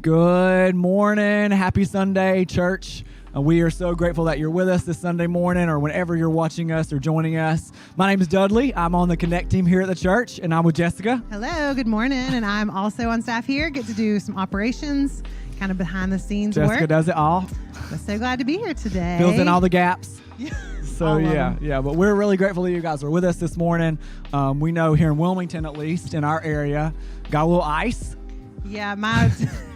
Good morning. Happy Sunday, church. We are so grateful that you're with us this Sunday morning or whenever you're watching us or joining us. My name is Dudley. I'm on the Connect team here at the church, and I'm with Jessica. Hello, good morning. And I'm also on staff here. Get to do some operations, kind of behind the scenes work. Jessica does it all. I'm so glad to be here today. Fills in all the gaps. So all yeah, but we're really grateful that you guys are with us this morning. We know here in Wilmington, at least in our area, got a little ice. Yeah, my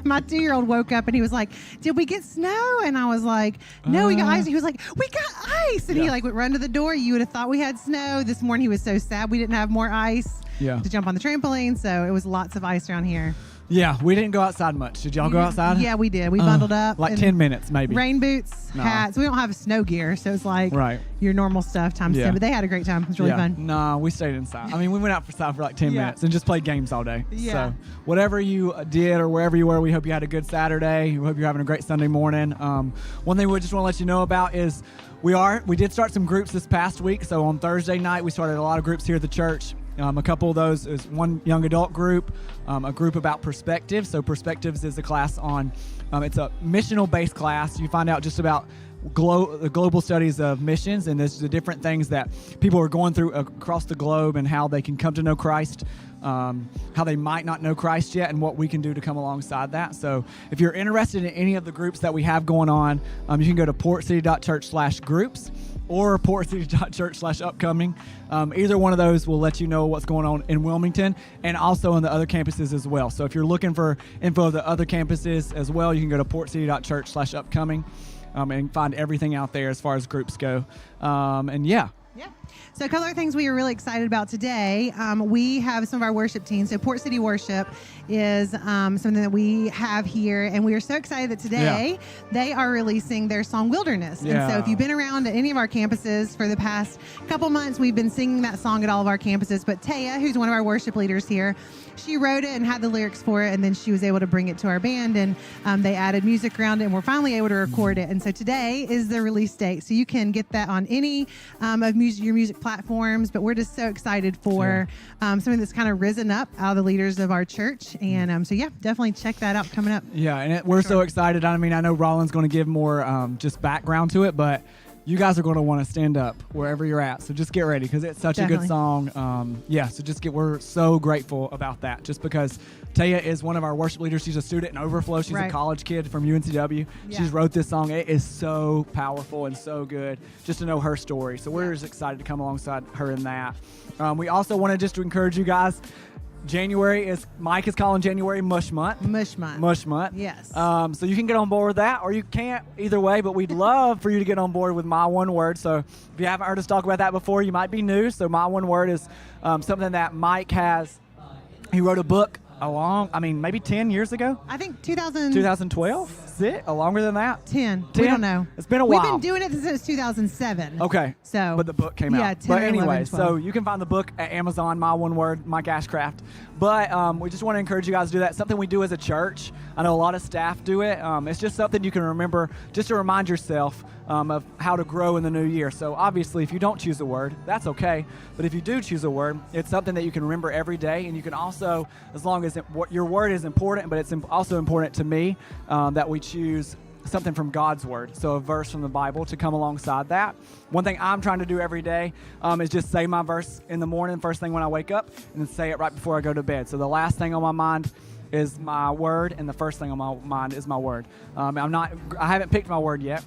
2-year-old woke up and he was like, "Did we get snow?" And I was like, "No, we got ice." And he was like, "We got ice!" And he went run to the door. You would have thought we had snow. This morning he was so sad we didn't have more ice to jump on the trampoline. So it was lots of ice around here. Yeah, we didn't go outside much. Did y'all go outside? Yeah, we did. We bundled up. Like 10 minutes, maybe. Rain boots, hats. We don't have snow gear, so it's like your normal stuff times 10. But they had a great time. It was really fun. No, we stayed inside. I mean, we went outside for like 10 minutes and just played games all day. Yeah. So whatever you did or wherever you were, we hope you had a good Saturday. We hope you're having a great Sunday morning. One thing we just want to let you know about is we did start some groups this past week. So on Thursday night, we started a lot of groups here at the church. A couple of those is one young adult group, a group about perspectives. So perspectives is a class on, it's a missional-based class. You find out just about the global studies of missions and the different things that people are going through across the globe and how they can come to know Christ, how they might not know Christ yet, and what we can do to come alongside that. So if you're interested in any of the groups that we have going on, you can go to portcity.church/groups. or portcity.church/upcoming. Either one of those will let you know what's going on in Wilmington and also on the other campuses as well. So if you're looking for info of the other campuses as well, you can go to portcity.church/upcoming and find everything out there as far as groups go. So a couple of things we are really excited about today. We have some of our worship teams. So Port City Worship is something that we have here, and we are so excited that today they are releasing their song Wilderness. And so if you've been around at any of our campuses for the past couple months, we've been singing that song at all of our campuses. But Taya, who's one of our worship leaders here, she wrote it and had the lyrics for it, and then she was able to bring it to our band, and they added music around it, and we're finally able to record it. And so today is the release date. So you can get that on any of your music platforms, but we're just so excited for something that's kind of risen up out of the leaders of our church. And so definitely check that out coming up. Yeah, and we're so excited. I mean, I know Roland's going to give more just background to it, but you guys are going to want to stand up wherever you're at. So just get ready because it's such a good song. So we're so grateful about that just because Taya is one of our worship leaders. She's a student in Overflow. She's a college kid from UNCW. Yeah. She's wrote this song. It is so powerful and so good just to know her story. So we're just excited to come alongside her in that. We also wanted just to encourage you guys. Mike is calling January Mush Month. Mush Month. Yes. So you can get on board with that, or you can't either way, but we'd love for you to get on board with My One Word. So if you haven't heard us talk about that before, you might be new. So My One Word is something that Mike has. He wrote a book maybe 10 years ago. I think 2012? Is it? Longer than that? 10. We don't know. It's been a while. We've been doing it since 2007. Okay. But the book came out. 10 but or anyway, 11, 12. so you can find the book at Amazon, My One Word, Mike Ashcraft. But we just want to encourage you guys to do that. It's something we do as a church. I know a lot of staff do it. It's just something you can remember just to remind yourself of how to grow in the new year. So obviously, if you don't choose a word, that's okay. But if you do choose a word, it's something that you can remember every day. And you can also, as long as your word is important, but it's also important to me that we choose something from God's word, so a verse from the Bible to come alongside that. One thing I'm trying to do every day is just say my verse in the morning, first thing when I wake up, and then say it right before I go to bed. So the last thing on my mind is my word, and the first thing on my mind is my word. I haven't picked my word yet.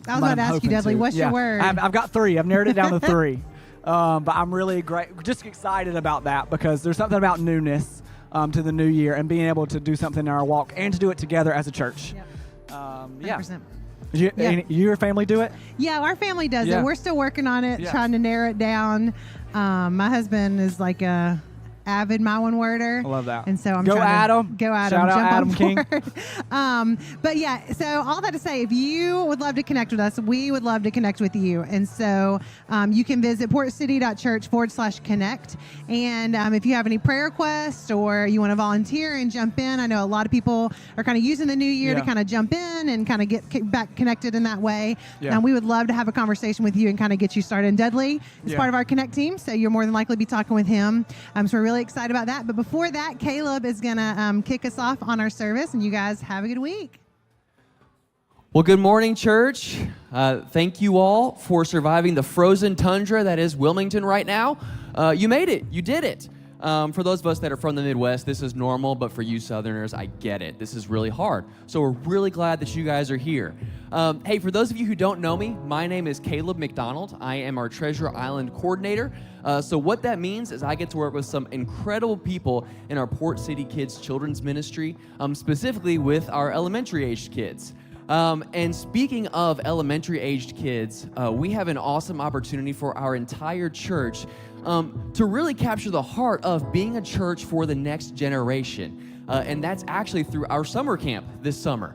I was about to ask you, Dudley, what's your word? I've got 3. I've narrowed it down to 3. But I'm really just excited about that because there's something about newness to the new year and being able to do something in our walk and to do it together as a church. Yep. 100%. Your family do it? Yeah, our family does it. We're still working on it, trying to narrow it down. My husband is like a avid My One Worder. I love that. And so I'm Go Adam. Go Adam. Shout out jump Adam on King. But yeah, so all that to say, if you would love to connect with us, we would love to connect with you. And so you can visit portcity.church/connect. And if you have any prayer requests or you want to volunteer and jump in, I know a lot of people are kind of using the new year to kind of jump in and kind of get back connected in that way. Yeah. We would love to have a conversation with you and kind of get you started. And Dudley is part of our Connect team, so you're more than likely to be talking with him. So we're really really excited about that. But before that, Caleb is going to kick us off on our service, and you guys have a good week. Well, good morning, church. Thank you all for surviving the frozen tundra that is Wilmington right now. You made it. You did it. For those of us that are from the Midwest, this is normal, but for you Southerners, I get it. This is really hard. So we're really glad that you guys are here. Hey, for those of you who don't know me, my name is Caleb McDonald. I am our Treasure Island coordinator. So what that means is I get to work with some incredible people in our Port City Kids Children's Ministry, specifically with our elementary-aged kids. And speaking of elementary-aged kids, we have an awesome opportunity for our entire church to really capture the heart of being a church for the next generation. And that's actually through our summer camp this summer.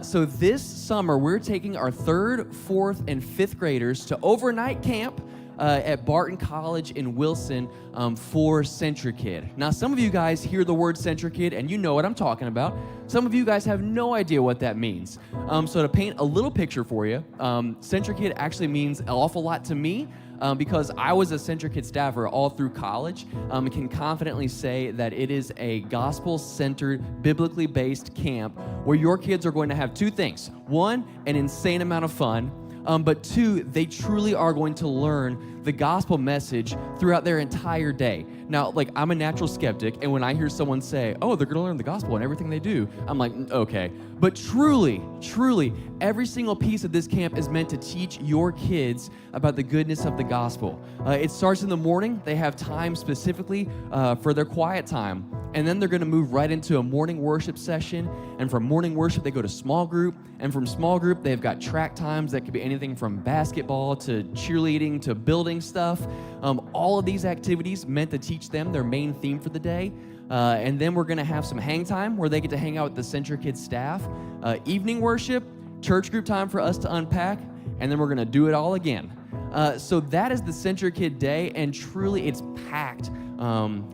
So this summer, we're taking our 3rd, 4th, and 5th graders to overnight camp at Barton College in Wilson for CentriKid. Now, some of you guys hear the word CentriKid and you know what I'm talking about. Some of you guys have no idea what that means. So to paint a little picture for you, CentriKid actually means an awful lot to me because I was a CentriKid staffer all through college and can confidently say that it is a gospel-centered, biblically based camp where your kids are going to have 2 things. 1, an insane amount of fun, but 2, they truly are going to learn the gospel message throughout their entire day. Now, like, I'm a natural skeptic, and when I hear someone say, oh, they're gonna learn the gospel in everything they do, I'm like, okay. But truly, every single piece of this camp is meant to teach your kids about the goodness of the gospel. It starts in the morning. They have time specifically for their quiet time. And then they're going to move right into a morning worship session. And from morning worship, they go to small group. And from small group, they've got track times that could be anything from basketball to cheerleading to building stuff. All of these activities meant to teach them their main theme for the day. And then we're going to have some hang time where they get to hang out with the CentriKid staff. Evening worship, church group time for us to unpack. And then we're going to do it all again. So that is the CentriKid day, and truly it's packed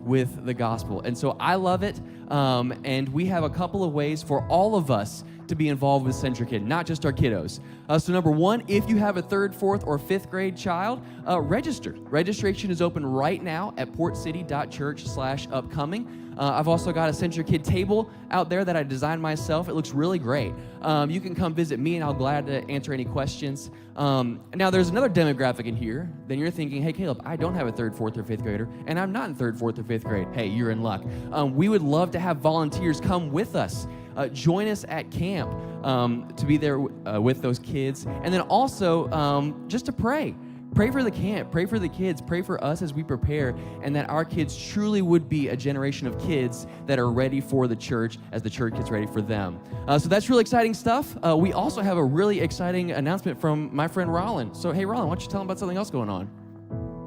with the gospel. And so I love it, and we have a couple of ways for all of us to be involved with CentriKid, not just our kiddos. So number 1, if you have a 3rd, 4th, or 5th grade child, register. Registration is open right now at portcity.church/upcoming. I've also got a CentriKid table out there that I designed myself. It looks really great. You can come visit me, and I'll glad to answer any questions. Now, there's another demographic in here. Then you're thinking, hey, Caleb, I don't have a 3rd, 4th, or 5th grader, and I'm not in 3rd, 4th, or 5th grade. Hey, you're in luck. We would love to have volunteers come with us. Join us at camp to be there with those kids. And then also just to pray. Pray for the camp, pray for the kids, pray for us as we prepare, and that our kids truly would be a generation of kids that are ready for the church as the church gets ready for them. So that's really exciting stuff. We also have a really exciting announcement from my friend Rollin. So hey, Rollin, why don't you tell them about something else going on?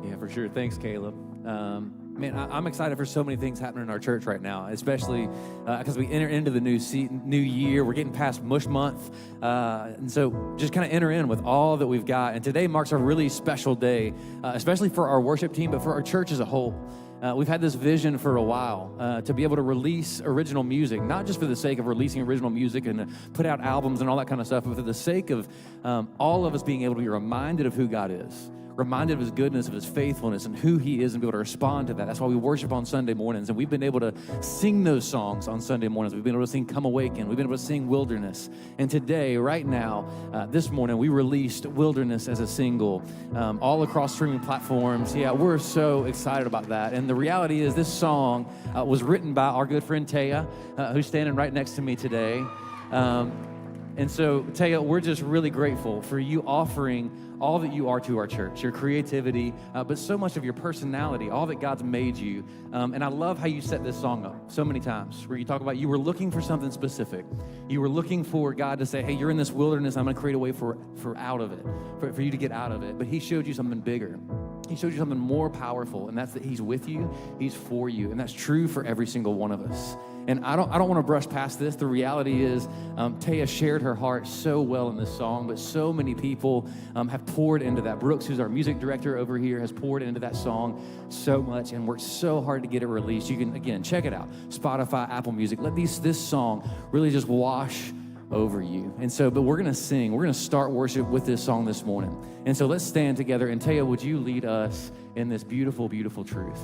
Yeah, for sure. Thanks, Caleb. Man, I'm excited for so many things happening in our church right now, especially because we enter into the new year. We're getting past Mush Month, and so just kind of enter in with all that we've got. And today marks a really special day, especially for our worship team, but for our church as a whole. We've had this vision for a while to be able to release original music, not just for the sake of releasing original music and put out albums and all that kind of stuff, but for the sake of all of us being able to be reminded of who God is. Reminded of his goodness, of his faithfulness, and who he is, and be able to respond to that. That's why we worship on Sunday mornings, and we've been able to sing those songs on Sunday mornings. We've been able to sing Come Awaken. We've been able to sing Wilderness. And today, right now, this morning, we released Wilderness as a single all across streaming platforms. Yeah, we're so excited about that. And the reality is this song was written by our good friend Taya, who's standing right next to me today. And so, Taya, we're just really grateful for you offering all that you are to our church, your creativity, but so much of your personality, all that God's made you. And I love how you set this song up so many times, where you talk about you were looking for something specific. You were looking for God to say, hey, you're in this wilderness, I'm going to create a way for out of it, for you to get out of it. But he showed you something bigger. He showed you something more powerful, and that's that he's with you, he's for you. And that's true for every single one of us. And I don't want to brush past this. The reality is Taya shared her heart so well in this song, but so many people have poured into that. Brooks, who's our music director over here, has poured into that song so much and worked so hard to get it released. You can, again, check it out. Spotify, Apple Music. Let this song really just wash over you. And so, but we're going to sing. We're going to start worship with this song this morning. And so let's stand together. And Taya, would you lead us in this beautiful, beautiful truth?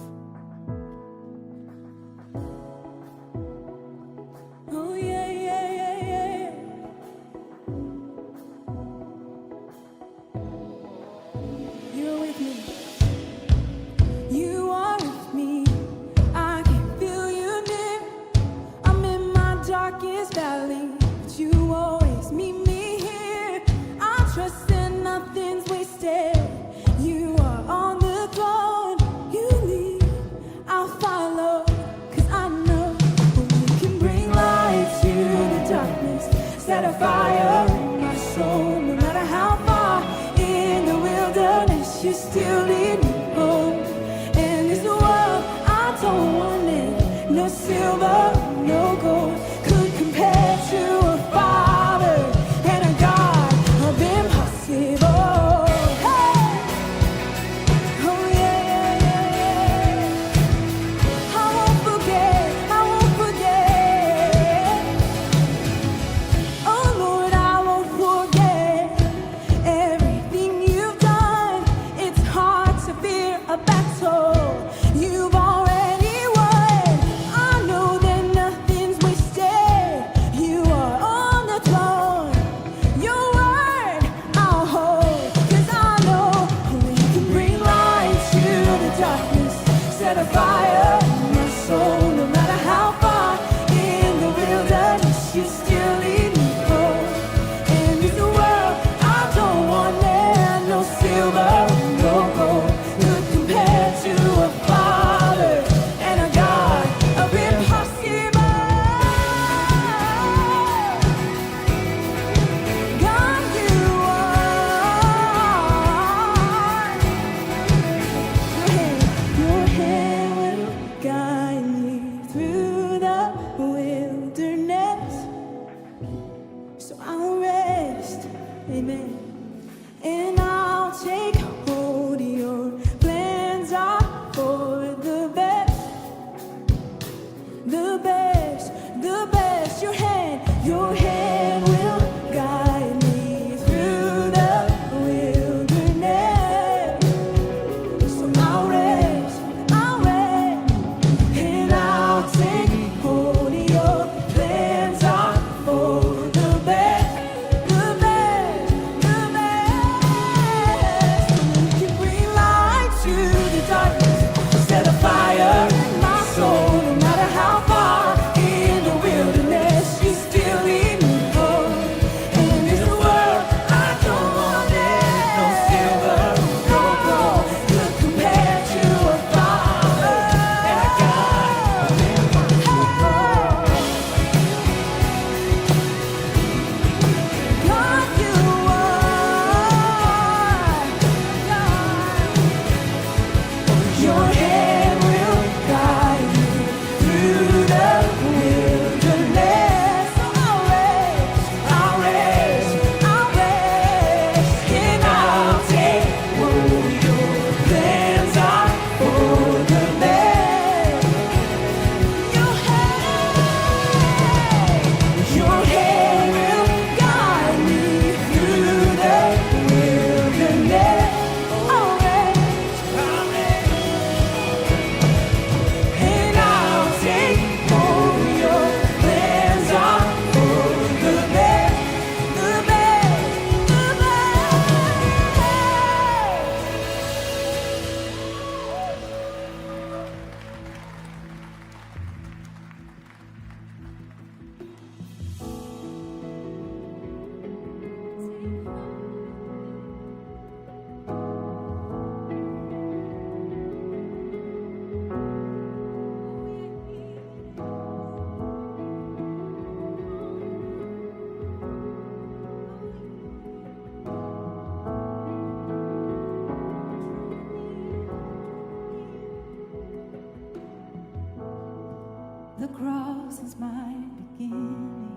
The cross is my beginning,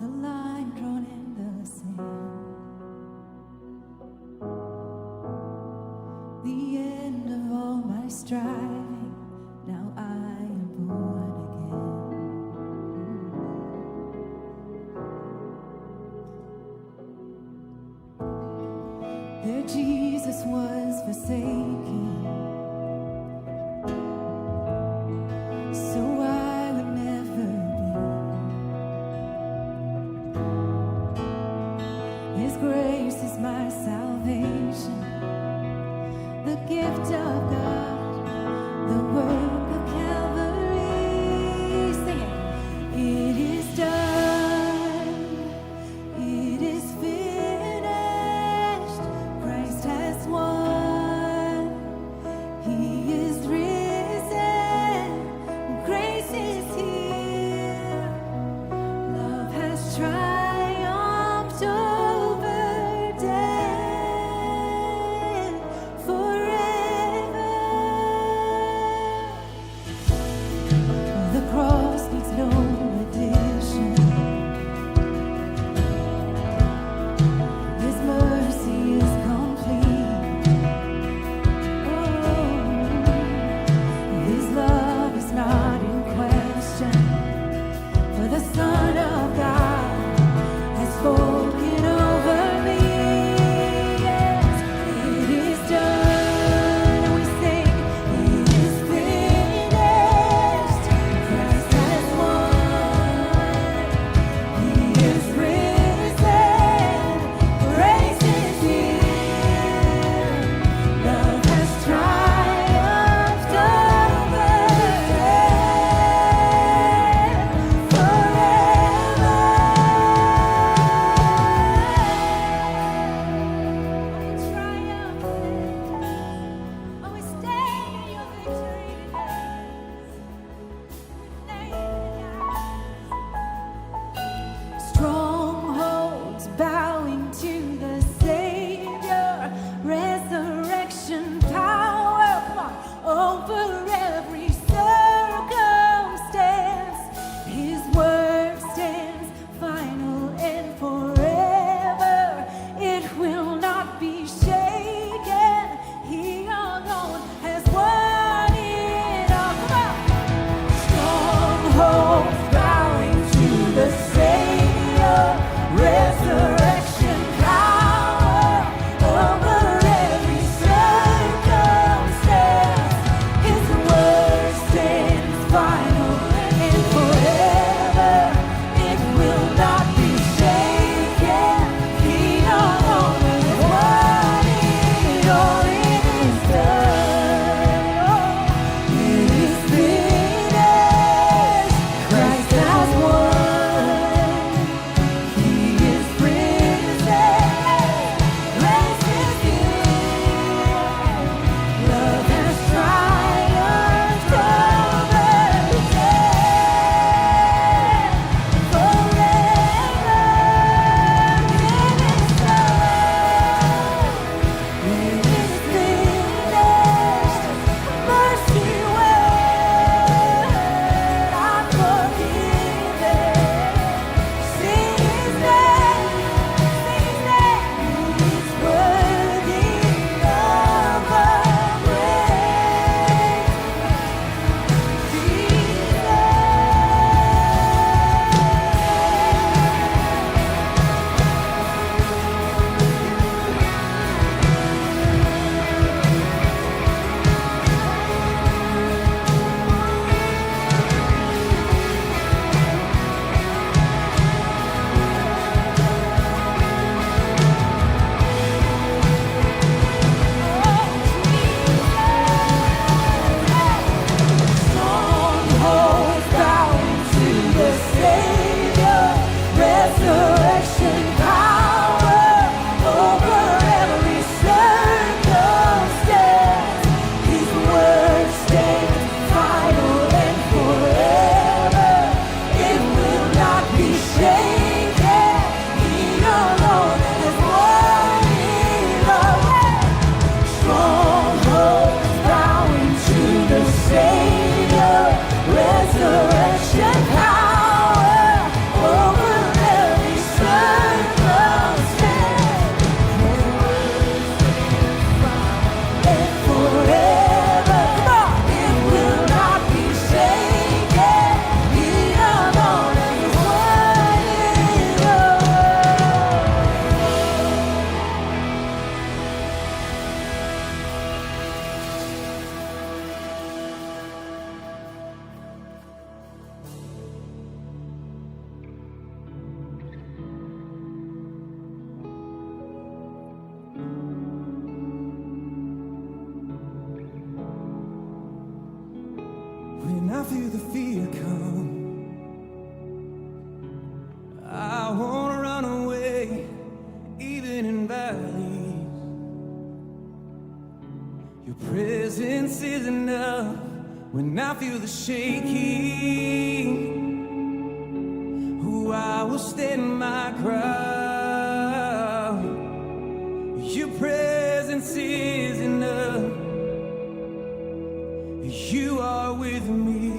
the line drawn in the sand, the end of all my striving. Now I am born again. There Jesus was forsaken, so I would never be. His grace is my salvation, the gift of God, the work of Calvary. Sing it. It is done. It is finished. Christ has won. He is risen. Grace is here. Love has triumphed over death. Forever When I feel the fear come, I wanna run away, even in valleys. Your presence is enough. When I feel the shaking, who I will stand my ground. Your presence is enough. You are with me,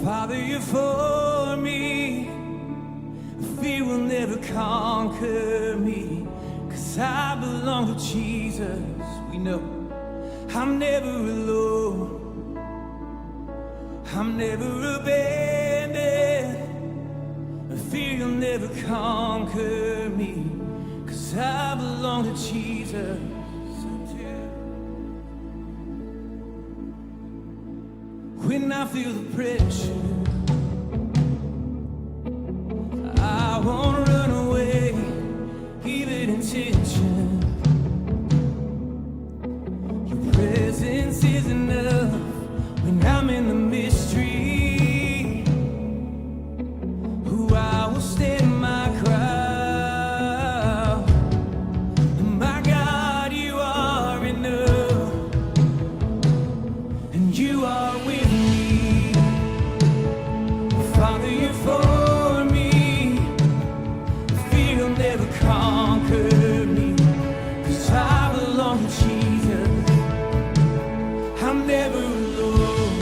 Father, you're for me. Fear will never conquer me, 'cause I belong to Jesus. We know I'm never alone, I'm never abandoned. Fear will never conquer me, 'cause I belong to Jesus. When I feel the pressure, I won't run away, even in tension. Your presence is enough. When I'm in the mystery, who I will stand my ground. My God, you are enough, and you are with me. Father, you're for me. Fear will never conquer me, 'cause I belong to Jesus. I'm never alone,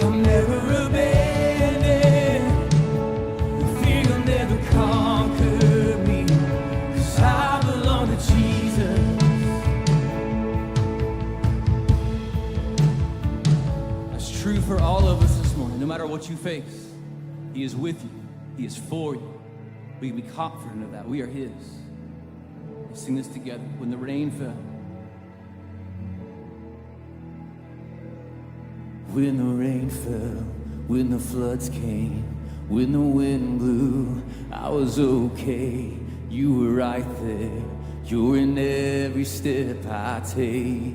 I'm never abandoned. Fear will never conquer me, 'cause I belong to Jesus. That's true for all of us this morning. No matter what you face, He is with you, He is for you. We can be confident of that. We are His. Let's sing this together. When the rain fell, when the rain fell, when the floods came, when the wind blew, I was okay. You were right there. You're in every step I take.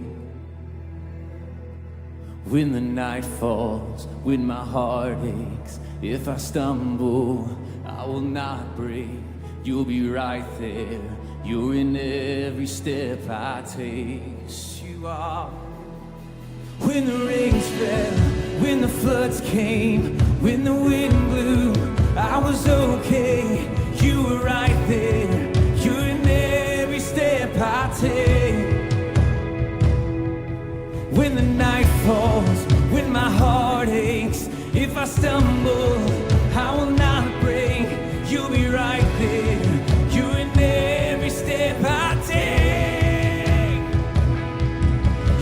When the night falls, when my heart aches, if I stumble, I will not break. You'll be right there. You're in every step I take. Yes, you are. When the rains fell, when the floods came, when the wind blew, I was okay. You were right there. You're in stumble, I will not break. You'll be right there. You're in every step I take.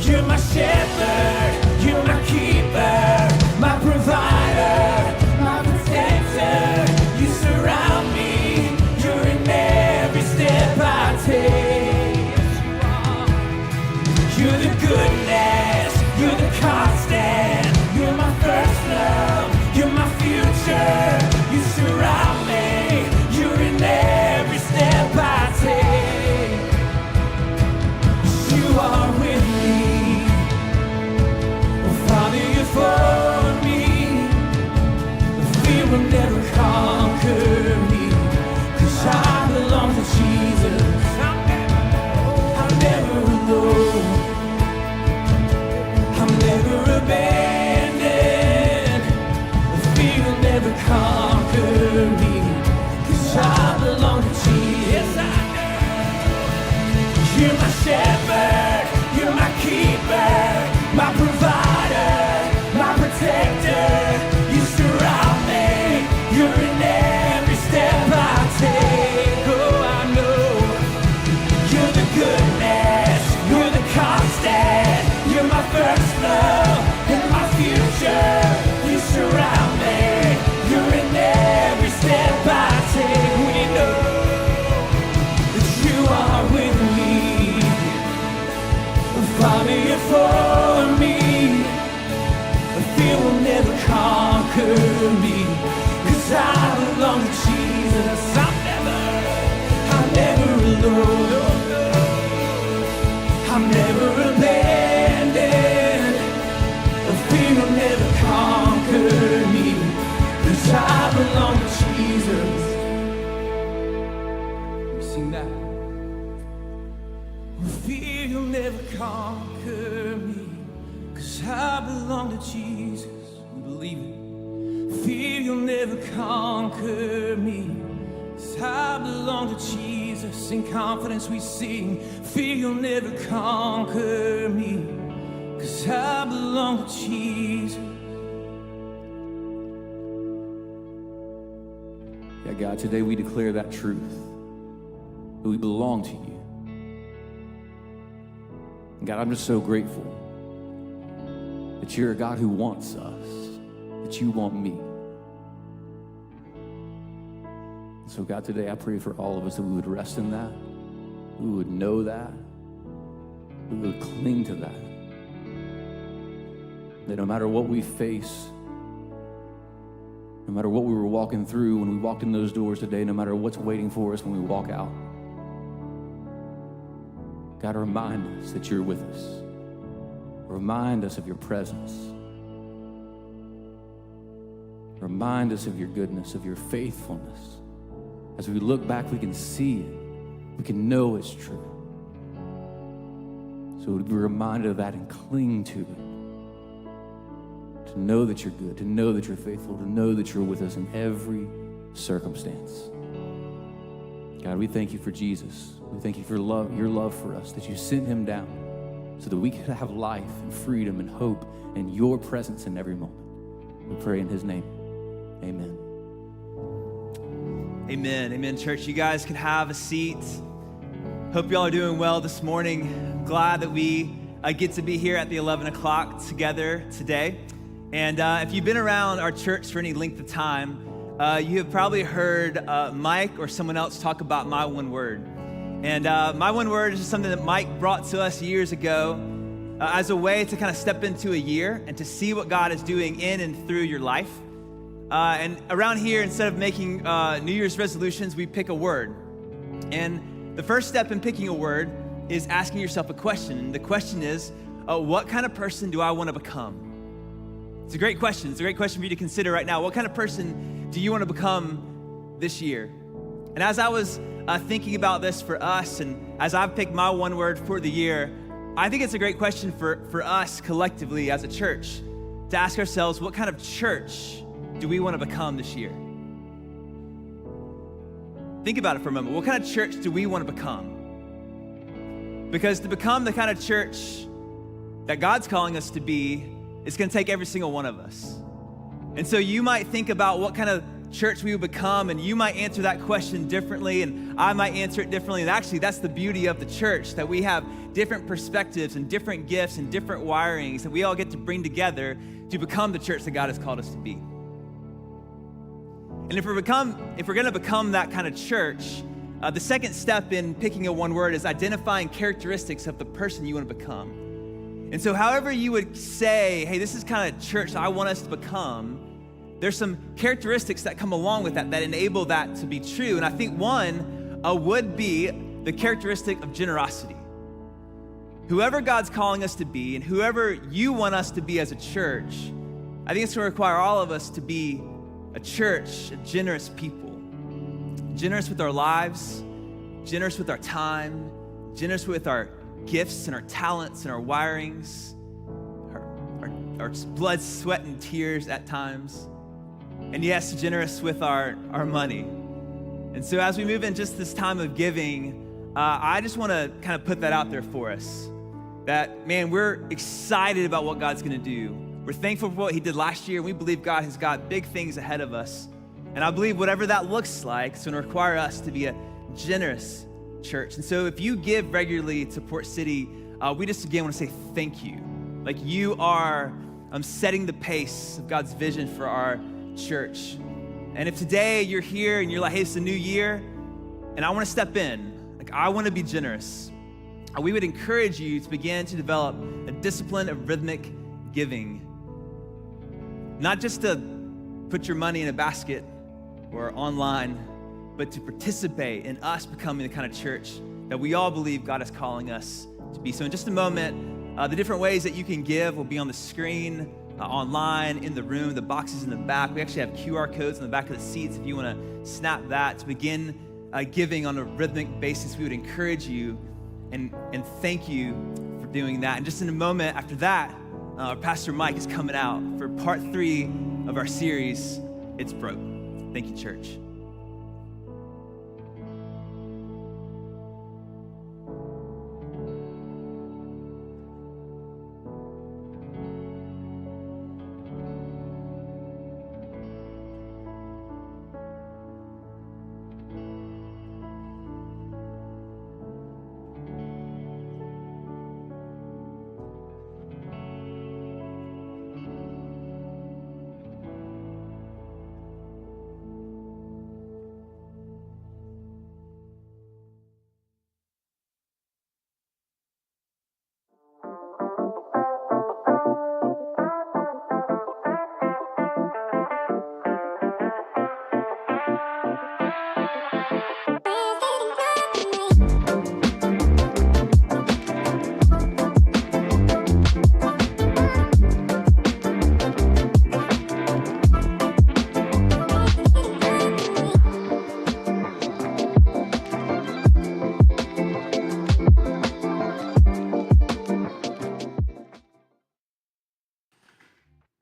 You're my shepherd, you're my keeper, my provider, my protector. You surround me, you're in every step I take. You're the goodness, you're the constant, you're my first love, you're my future. You surround me, you're in every step I take. You are with me, oh Father, you're for me. The fear will never conquer me, 'cause I belong to Jesus. I'm never alone, I'm never abandoned. The fear will never conquer me, 'cause I belong to Jesus. Yes, I do. You're my shepherd, you're my keeper, my provider, my protector. You surround me, you're in every step I take. Oh, I know you're the goodness, you're the constant, you're my first love and my future. You surround me, you're in every step I take. We know that you are with me. Father, you're for me. The fear will never conquer me, 'cause I belong to Jesus. I'm never alone. I'm never abandoned. The fear will never conquer me, 'cause I belong to Jesus. We sing that. Fear will never conquer me, 'cause I belong to Jesus. We believe it. Fear will never conquer me, 'cause I belong to Jesus. In confidence we sing, fear will never conquer me, 'cause I belong to Jesus. Yeah, God, today we declare that truth, that we belong to you. And God, I'm just so grateful that you're a God who wants us, that you want me. So God, today I pray for all of us that we would rest in that, we would know that, we would cling to that. That no matter what we face, no matter what we were walking through when we walked in those doors today, no matter what's waiting for us when we walk out, God, remind us that you're with us. Remind us of your presence. Remind us of your goodness, of your faithfulness. As we look back, we can see it. We can know it's true. So we'd be reminded of that and cling to it. To know that you're good, to know that you're faithful, to know that you're with us in every circumstance. God, we thank you for Jesus. We thank you for your love for us, that you sent him down so that we could have life and freedom and hope and your presence in every moment. We pray in his name. Amen. Amen. Amen, church. You guys can have a seat. Hope y'all are doing well this morning. I'm glad that we get to be here at the 11 o'clock together today. And if you've been around our church for any length of time, you have probably heard Mike or someone else talk about my one word. And my one word is just something that Mike brought to us years ago as a way to kind of step into a year and to see what God is doing in and through your life. And around here, instead of making New Year's resolutions, we pick a word. And the first step in picking a word is asking yourself a question. And the question is, what kind of person do I want to become? It's a great question. It's a great question for you to consider right now. What kind of person do you want to become this year? And as I was thinking about this for us, and as I've picked my one word for the year, I think it's a great question for us collectively as a church to ask ourselves, what kind of church do we want to become this year? Think about it for a moment. What kind of church do we want to become? Because to become the kind of church that God's calling us to be, it's going to take every single one of us. And so you might think about what kind of church we would become, and you might answer that question differently, and I might answer it differently. And actually, that's the beauty of the church, that we have different perspectives and different gifts and different wirings that we all get to bring together to become the church that God has called us to be. And if we're going to become that kind of church, the second step in picking a one word is identifying characteristics of the person you want to become. And so however you would say, hey, this is kind of church that I want us to become, there's some characteristics that come along with that enable that to be true. And I think one would be the characteristic of generosity. Whoever God's calling us to be and whoever you want us to be as a church, I think it's going to require all of us to be a church, a generous people. Generous with our lives, generous with our time, generous with our gifts and our talents and our wirings, our blood, sweat, and tears at times. And yes, generous with our money. And so as we move in just this time of giving, I just want to kind of put that out there for us. That, man, we're excited about what God's going to do. We're thankful for what he did last year. We believe God has got big things ahead of us. And I believe whatever that looks like, it's going to require us to be a generous church. And so if you give regularly to Port City, we just again want to say thank you. Like you are setting the pace of God's vision for our church. And if today you're here and you're like, hey, it's a new year, and I want to step in, like I want to be generous, we would encourage you to begin to develop a discipline of rhythmic giving. Not just to put your money in a basket or online, but to participate in us becoming the kind of church that we all believe God is calling us to be. So in just a moment, the different ways that you can give will be on the screen, online, in the room, the boxes in the back. We actually have QR codes on the back of the seats if you want to snap that to begin giving on a rhythmic basis. We would encourage you and thank you for doing that. And just in a moment after that, Pastor Mike is coming out for part 3 of our series, It's Broke. Thank you, church.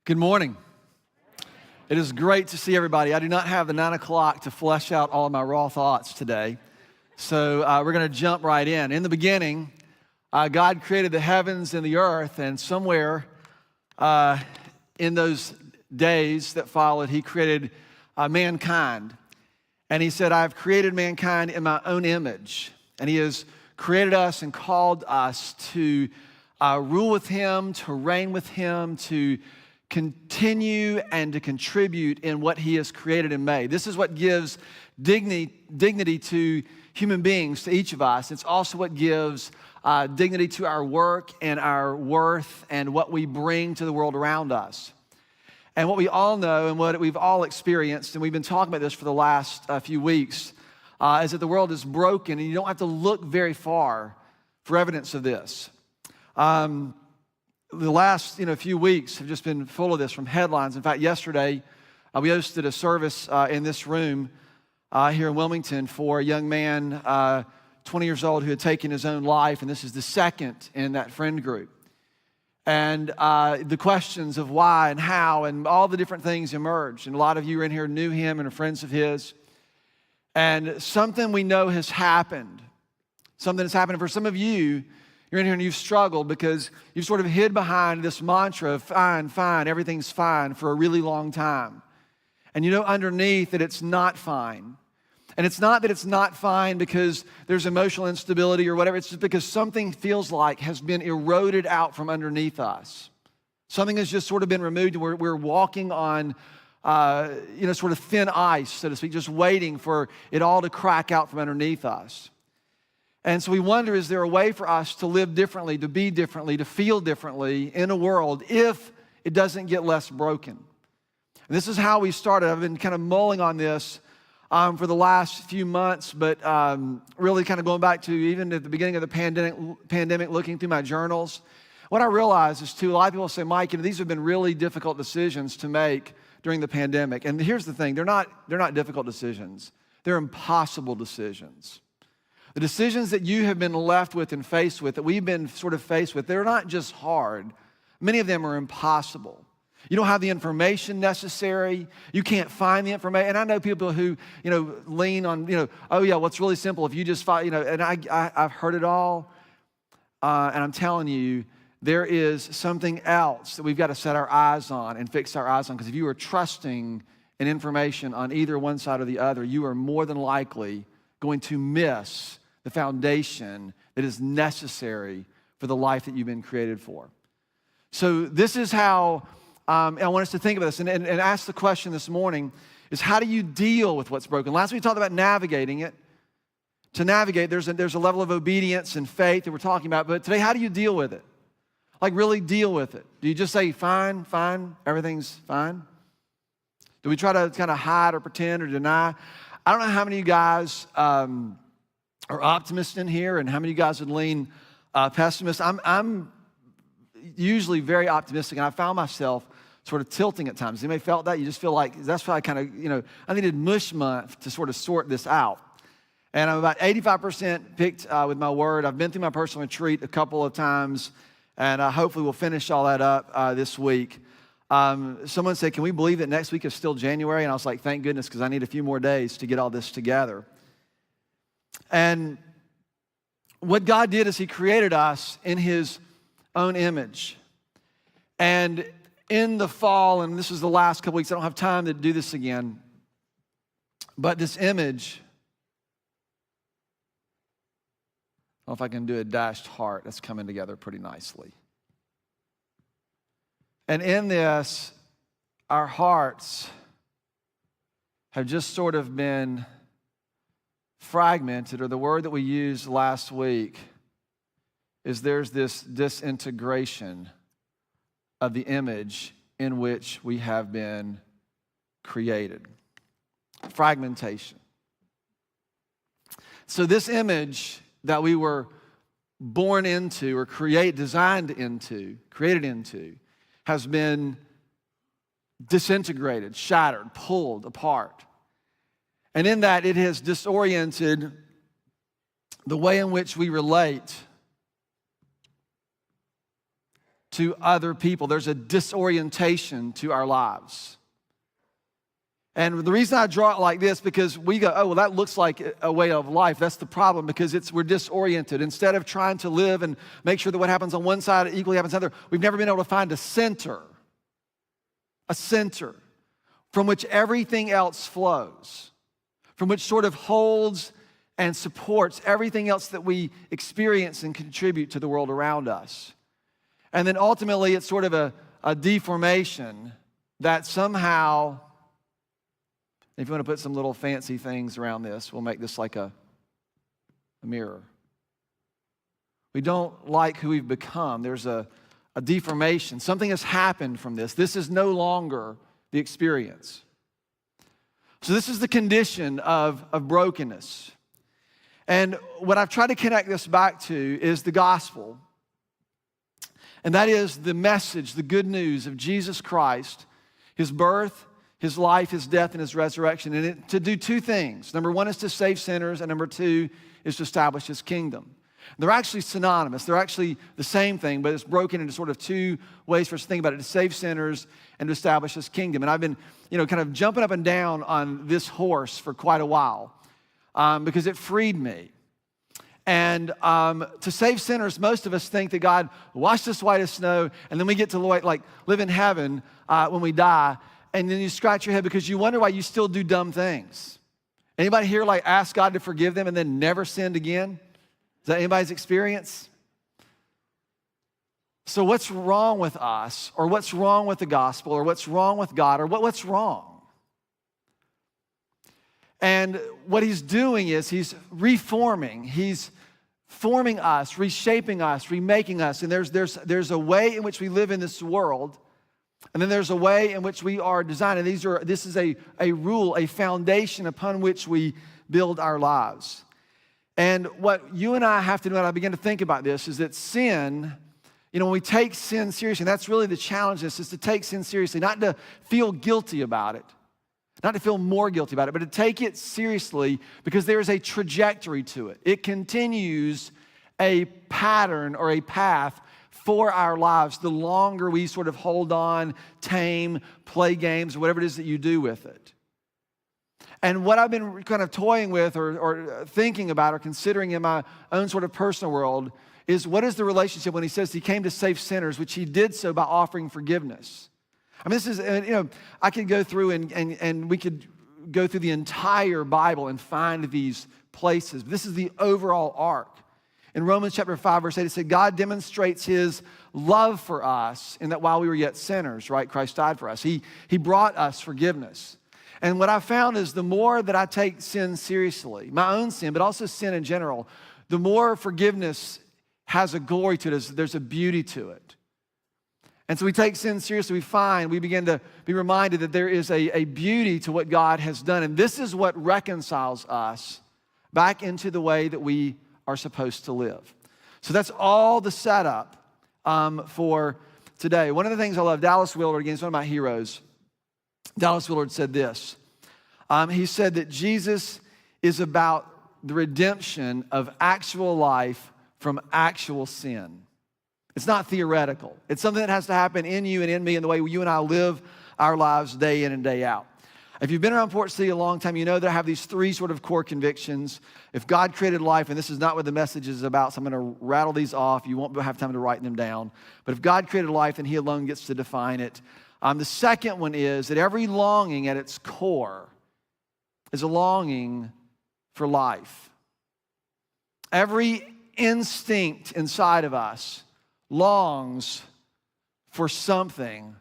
Good morning. It is great to see everybody. I do not have the 9 o'clock to flesh out all of my raw thoughts today. So we're going to jump right in. In the beginning, God created the heavens and the earth, and somewhere in those days that followed, he created mankind. And he said, I've created mankind in my own image. And he has created us and called us to rule with him, to reign with him, to continue and to contribute in what he has created and made. This is what gives dignity to human beings, to each of us. It's also what gives dignity to our work and our worth and what we bring to the world around us. And what we all know and what we've all experienced, and we've been talking about this for the last few weeks, is that the world is broken, and you don't have to look very far for evidence of this. The last few weeks have just been full of this from headlines. In fact, yesterday we hosted a service in this room here in Wilmington for a young man, 20 years old, who had taken his own life, and this is the second in that friend group. And the questions of why and how and all the different things emerged. And a lot of you in here knew him and are friends of his. And something we know has happened. Something has happened for some of you. You're in here and you've struggled because you've sort of hid behind this mantra of fine, fine, everything's fine for a really long time. And you know underneath that it's not fine. And it's not that it's not fine because there's emotional instability or whatever. It's just because something feels like has been eroded out from underneath us. Something has just sort of been removed. We're walking on, sort of thin ice, so to speak, just waiting for it all to crack out from underneath us. And so we wonder, is there a way for us to live differently, to be differently, to feel differently in a world if it doesn't get less broken? And this is how we started. I've been kind of mulling on this for the last few months, but really kind of going back to even at the beginning of the pandemic, looking through my journals. What I realized is, too, a lot of people say, Mike, these have been really difficult decisions to make during the pandemic. And here's the thing, they're not difficult decisions. They're impossible decisions. The decisions that you have been left with and faced with, that we've been sort of faced with, they're not just hard. Many of them are impossible. You don't have the information necessary. You can't find the information. And I know people who, lean on, oh yeah, well, it's really simple. If you just find, and I've heard it all. And I'm telling you, there is something else that we've got to set our eyes on and fix our eyes on. Because if you are trusting in information on either one side or the other, you are more than likely going to miss the foundation that is necessary for the life that you've been created for. So this is how I want us to think about this and ask the question this morning is, how do you deal with what's broken? Last week we talked about navigating it. To navigate, there's a level of obedience and faith that we're talking about. But today, how do you deal with it? Like, really deal with it. Do you just say, fine, everything's fine? Do we try to kind of hide or pretend or deny? I don't know how many of you guys are optimists in here and how many of you guys would lean pessimist. I'm usually very optimistic, and I found myself sort of tilting at times. Anybody felt that? You just feel like, that's why I kind of, I needed Mush Month to sort of sort this out. And I'm about 85% picked with my word. I've been through my personal retreat a couple of times, and hopefully we'll finish all that up this week. Someone said, can we believe that next week is still January? And I was like, thank goodness, because I need a few more days to get all this together. And what God did is He created us in His own image. And in the fall, and this is the last couple weeks, I don't have time to do this again, but this image, I don't know if I can do a dashed heart. That's coming together pretty nicely. And in this, our hearts have just sort of been fragmented, or the word that we used last week is there's this disintegration of the image in which we have been created. Fragmentation. So this image that we were born into or created into, has been disintegrated, shattered, pulled apart. And in that, it has disoriented the way in which we relate to other people. There's a disorientation to our lives. And the reason I draw it like this, because we go, oh, well, that looks like a way of life. That's the problem, because we're disoriented. Instead of trying to live and make sure that what happens on one side equally happens on the other, we've never been able to find a center from which everything else flows, from which sort of holds and supports everything else that we experience and contribute to the world around us. And then ultimately, it's sort of a deformation that somehow, if you want to put some little fancy things around this, we'll make this like a mirror. We don't like who we've become. There's a deformation. Something has happened from this. This is no longer the experience. So this is the condition of brokenness. And what I've tried to connect this back to is the gospel. And that is the message, the good news of Jesus Christ, His birth, His life, His death, and His resurrection. And to do two things. Number one is to save sinners, and number two is to establish His kingdom. They're actually synonymous. They're actually the same thing, but it's broken into sort of two ways for us to think about it: to save sinners and to establish His kingdom. And I've been, kind of jumping up and down on this horse for quite a while because it freed me. And to save sinners, most of us think that God washed us white as snow, and then we get to like live in heaven when we die, and then you scratch your head because you wonder why you still do dumb things. Anybody here like ask God to forgive them and then never sinned again? Is that anybody's experience? So what's wrong with us, or what's wrong with the gospel, or what's wrong with God, or what's wrong? And what he's doing is he's reforming. He's forming us, reshaping us, remaking us. And there's a way in which we live in this world, and then there's a way in which we are designed. And this is a rule, a foundation upon which we build our lives. And what you and I have to do, and I begin to think about this, is that sin, when we take sin seriously, and that's really the challenge, is to take sin seriously, not to feel guilty about it, not to feel more guilty about it, but to take it seriously because there is a trajectory to it. It continues a pattern or a path for our lives the longer we sort of hold on, tame, play games, or whatever it is that you do with it. And what I've been kind of toying with or thinking about or considering in my own sort of personal world is, what is the relationship when he says he came to save sinners, which he did so by offering forgiveness? I mean, this is, I could go through and we could go through the entire Bible and find these places. But this is the overall arc. In Romans chapter 5, verse 8, it said, God demonstrates his love for us in that while we were yet sinners, right, Christ died for us. He brought us forgiveness. And what I found is the more that I take sin seriously, my own sin, but also sin in general, the more forgiveness has a glory to it. There's a beauty to it. And so we take sin seriously, we begin to be reminded that there is a beauty to what God has done. And this is what reconciles us back into the way that we are supposed to live. So that's all the setup for today. One of the things I love, Dallas Willard, again, is one of my heroes. Dallas Willard said this. He said that Jesus is about the redemption of actual life from actual sin. It's not theoretical. It's something that has to happen in you and in me in the way you and I live our lives day in and day out. If you've been around Port City a long time, you know that I have these three sort of core convictions. If God created life, and this is not what the message is about, so I'm going to rattle these off. You won't have time to write them down. But if God created life, then he alone gets to define it. The second one is that every longing at its core is a longing for life. Every instinct inside of us longs for something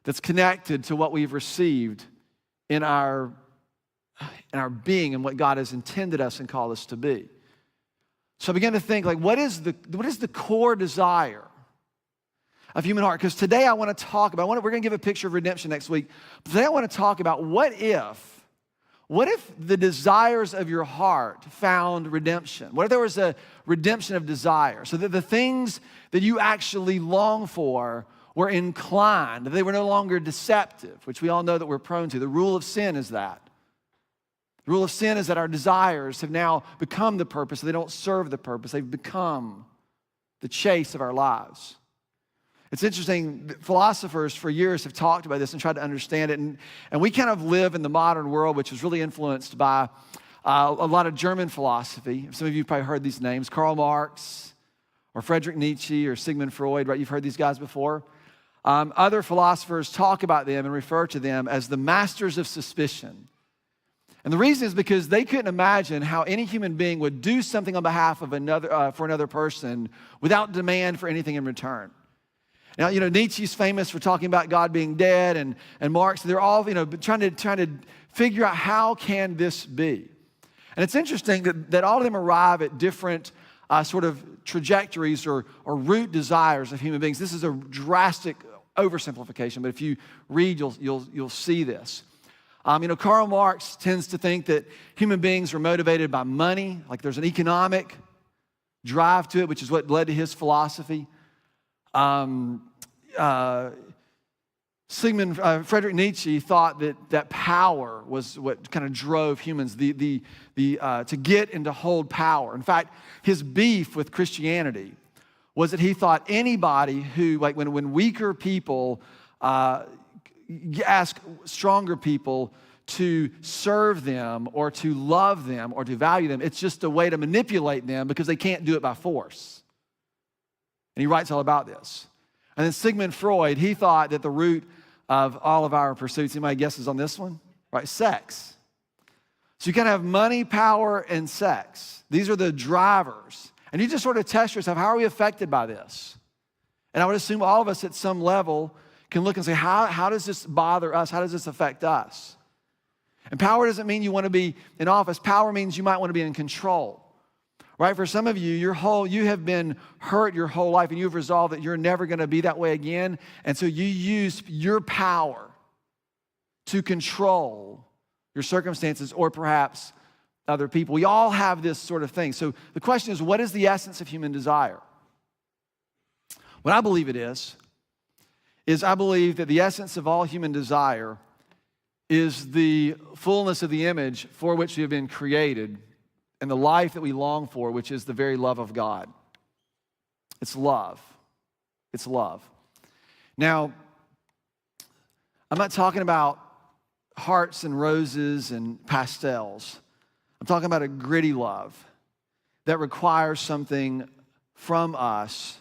that's connected to what we've received in our being and what God has intended us and called us to be. So I began to think, what is the core desire of human heart? Because today I want to talk about, we're going to give a picture of redemption next week. But today I want to talk about what if the desires of your heart found redemption? What if there was a redemption of desire? So that the things that you actually long for were inclined. They were no longer deceptive, which we all know that we're prone to. The rule of sin is that. The rule of sin is that our desires have now become the purpose. They don't serve the purpose. They've become the chase of our lives. It's interesting, philosophers for years have talked about this and tried to understand it. And we kind of live in the modern world, which is really influenced by a lot of German philosophy. Some of you have probably heard these names, Karl Marx or Friedrich Nietzsche or Sigmund Freud, right? You've heard these guys before. Other philosophers talk about them and refer to them as the masters of suspicion. And the reason is because they couldn't imagine how any human being would do something on behalf of for another person without demand for anything in return. Now, Nietzsche's famous for talking about God being dead, and Marx, they're all, trying to figure out how can this be. And it's interesting that all of them arrive at different sort of trajectories or root desires of human beings. This is a drastic oversimplification, but if you read, you'll see this. Karl Marx tends to think that human beings are motivated by money, like there's an economic drive to it, which is what led to his philosophy. Friedrich Nietzsche thought that power was what kind of drove humans to get and to hold power. In fact, his beef with Christianity was that he thought anybody who, when weaker people ask stronger people to serve them or to love them or to value them. It's just a way to manipulate them because they can't do it by force. And he writes all about this. And then Sigmund Freud, he thought that the root of all of our pursuits, anybody guesses on this one? Right, sex. So you kind of have money, power, and sex. These are the drivers. And you just sort of test yourself, how are we affected by this? And I would assume all of us at some level can look and say, how does this bother us? How does this affect us? And power doesn't mean you want to be in office. Power means you might want to be in control. Right? For some of you, you have been hurt your whole life and you've resolved that you're never going to be that way again. And so you use your power to control your circumstances or perhaps other people. We all have this sort of thing. So the question is, what is the essence of human desire? What I believe it is I believe that the essence of all human desire is the fullness of the image for which we have been created and the life that we long for, which is the very love of God. It's love. It's love. Now, I'm not talking about hearts and roses and pastels. I'm talking about a gritty love that requires something from us,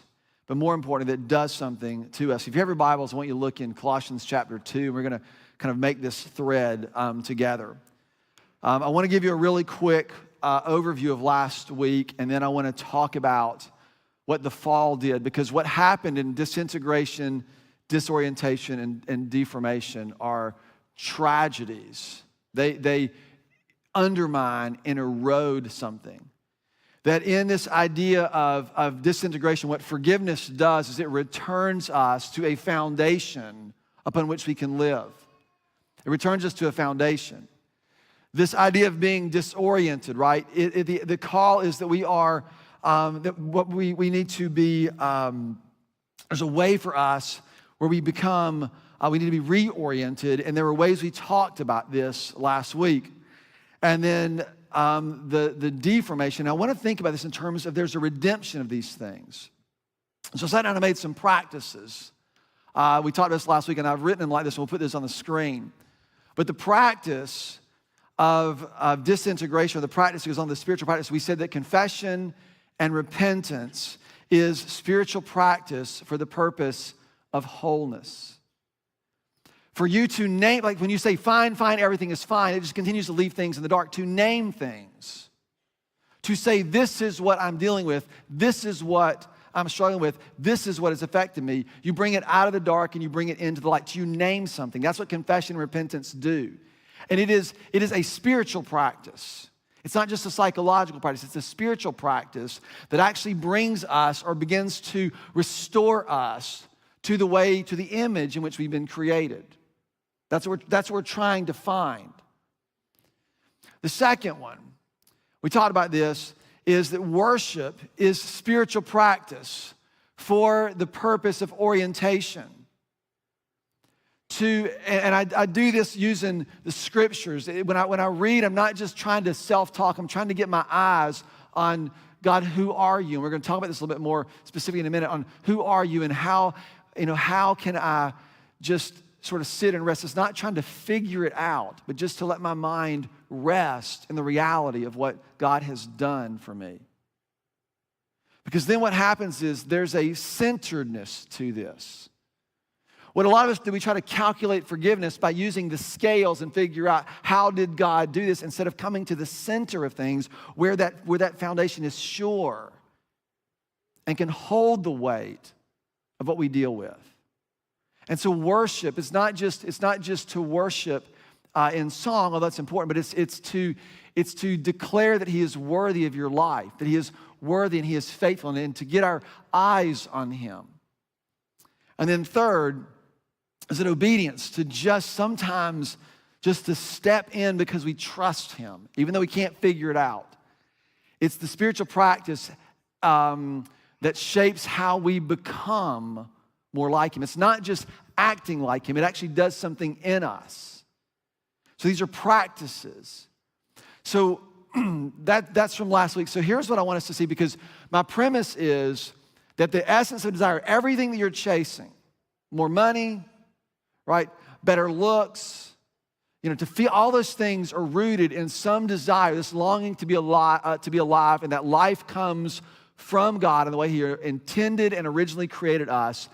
but more importantly, that does something to us. If you have your Bibles, I want you to look in Colossians chapter 2. We're going to kind of make this thread together. I want to give you a really quick overview of last week, and then I want to talk about what the fall did, because what happened in disintegration, disorientation, and deformation are tragedies. They undermine and erode something. That in this idea of disintegration, what forgiveness does is it returns us to a foundation upon which we can live. It returns us to a foundation. This idea of being disoriented, right? The call is that we are, that what we need to be, there's a way for us where we become, we need to be reoriented, and there were ways we talked about this last week. And then the deformation, I want to think about this in terms of there's a redemption of these things. So I sat down and made some practices. We talked about this last week, and I've written them like this, and we'll put this on the screen. But the practice of disintegration, or the practice goes on the spiritual practice, we said that confession and repentance is spiritual practice for the purpose of wholeness. For you to name, like when you say fine, everything is fine, it just continues to leave things in the dark. To name things, to say this is what I'm dealing with, this is what I'm struggling with, this is what has affected me. You bring it out of the dark and you bring it into the light. You name something. That's what confession and repentance do. And it is a spiritual practice. It's not just a psychological practice. It's a spiritual practice that actually brings us or begins to restore us to the way, to the image in which we've been created. That's what we're trying to find. The second one, we talked about this, is that worship is spiritual practice for the purpose of orientation. I do this using the scriptures. When I read, I'm not just trying to self-talk. I'm trying to get my eyes on God, who are you? And we're going to talk about this a little bit more specifically in a minute on who are you and how can I just sort of sit and rest. It's not trying to figure it out, but just to let my mind rest in the reality of what God has done for me. Because then what happens is there's a centeredness to this. What a lot of us do, we try to calculate forgiveness by using the scales and figure out how did God do this instead of coming to the center of things where that foundation is sure and can hold the weight of what we deal with. And so worship is not just to worship in song, although that's important, but it's to declare that He is worthy of your life, that He is worthy and He is faithful, and to get our eyes on Him. And then third is an obedience to sometimes to step in because we trust Him, even though we can't figure it out. It's the spiritual practice that shapes how we become more like Him. It's not just acting like Him, it actually does something in us. So these are practices. So that's from last week. So here's what I want us to see, because my premise is that the essence of desire, everything that you're chasing, more money, right? Better looks, To feel all those things are rooted in some desire, this longing to be alive, and that life comes from God in the way He intended and originally created us.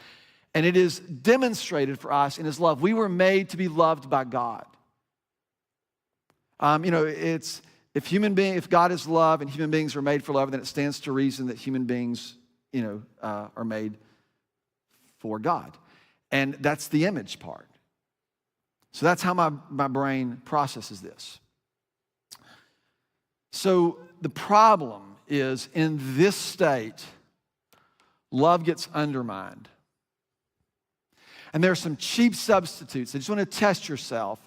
And it is demonstrated for us in His love. We were made to be loved by God. If God is love and human beings are made for love, then it stands to reason that human beings, are made for God. And that's the image part. So that's how my brain processes this. So the problem is, in this state, love gets undermined. And there are some cheap substitutes. I just want to test yourself,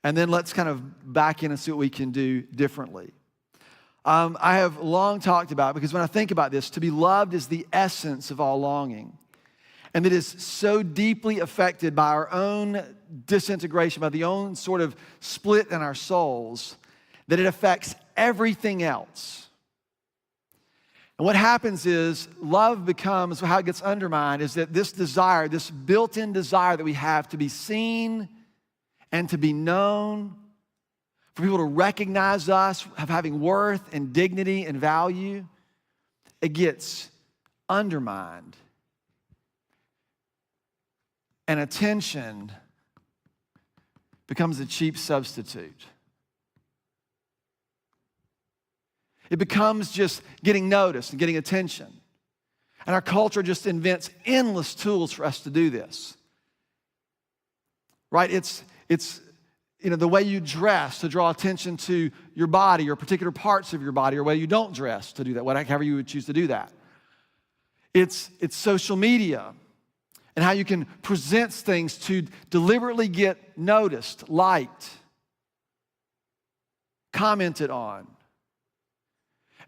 and then let's kind of back in and see what we can do differently. I have long talked about, because when I think about this, to be loved is the essence of all longing. And it is so deeply affected by our own disintegration, by the own sort of split in our souls, that it affects everything else. And what happens is love becomes, how it gets undermined, is that this desire, this built-in desire that we have to be seen and to be known, for people to recognize us, of having worth and dignity and value, it gets undermined. And attention becomes a cheap substitute. It becomes just getting noticed and getting attention. And our culture just invents endless tools for us to do this. Right? It's the way you dress to draw attention to your body or particular parts of your body, or way you don't dress to do that, however you would choose to do that. It's social media and how you can present things to deliberately get noticed, liked, commented on.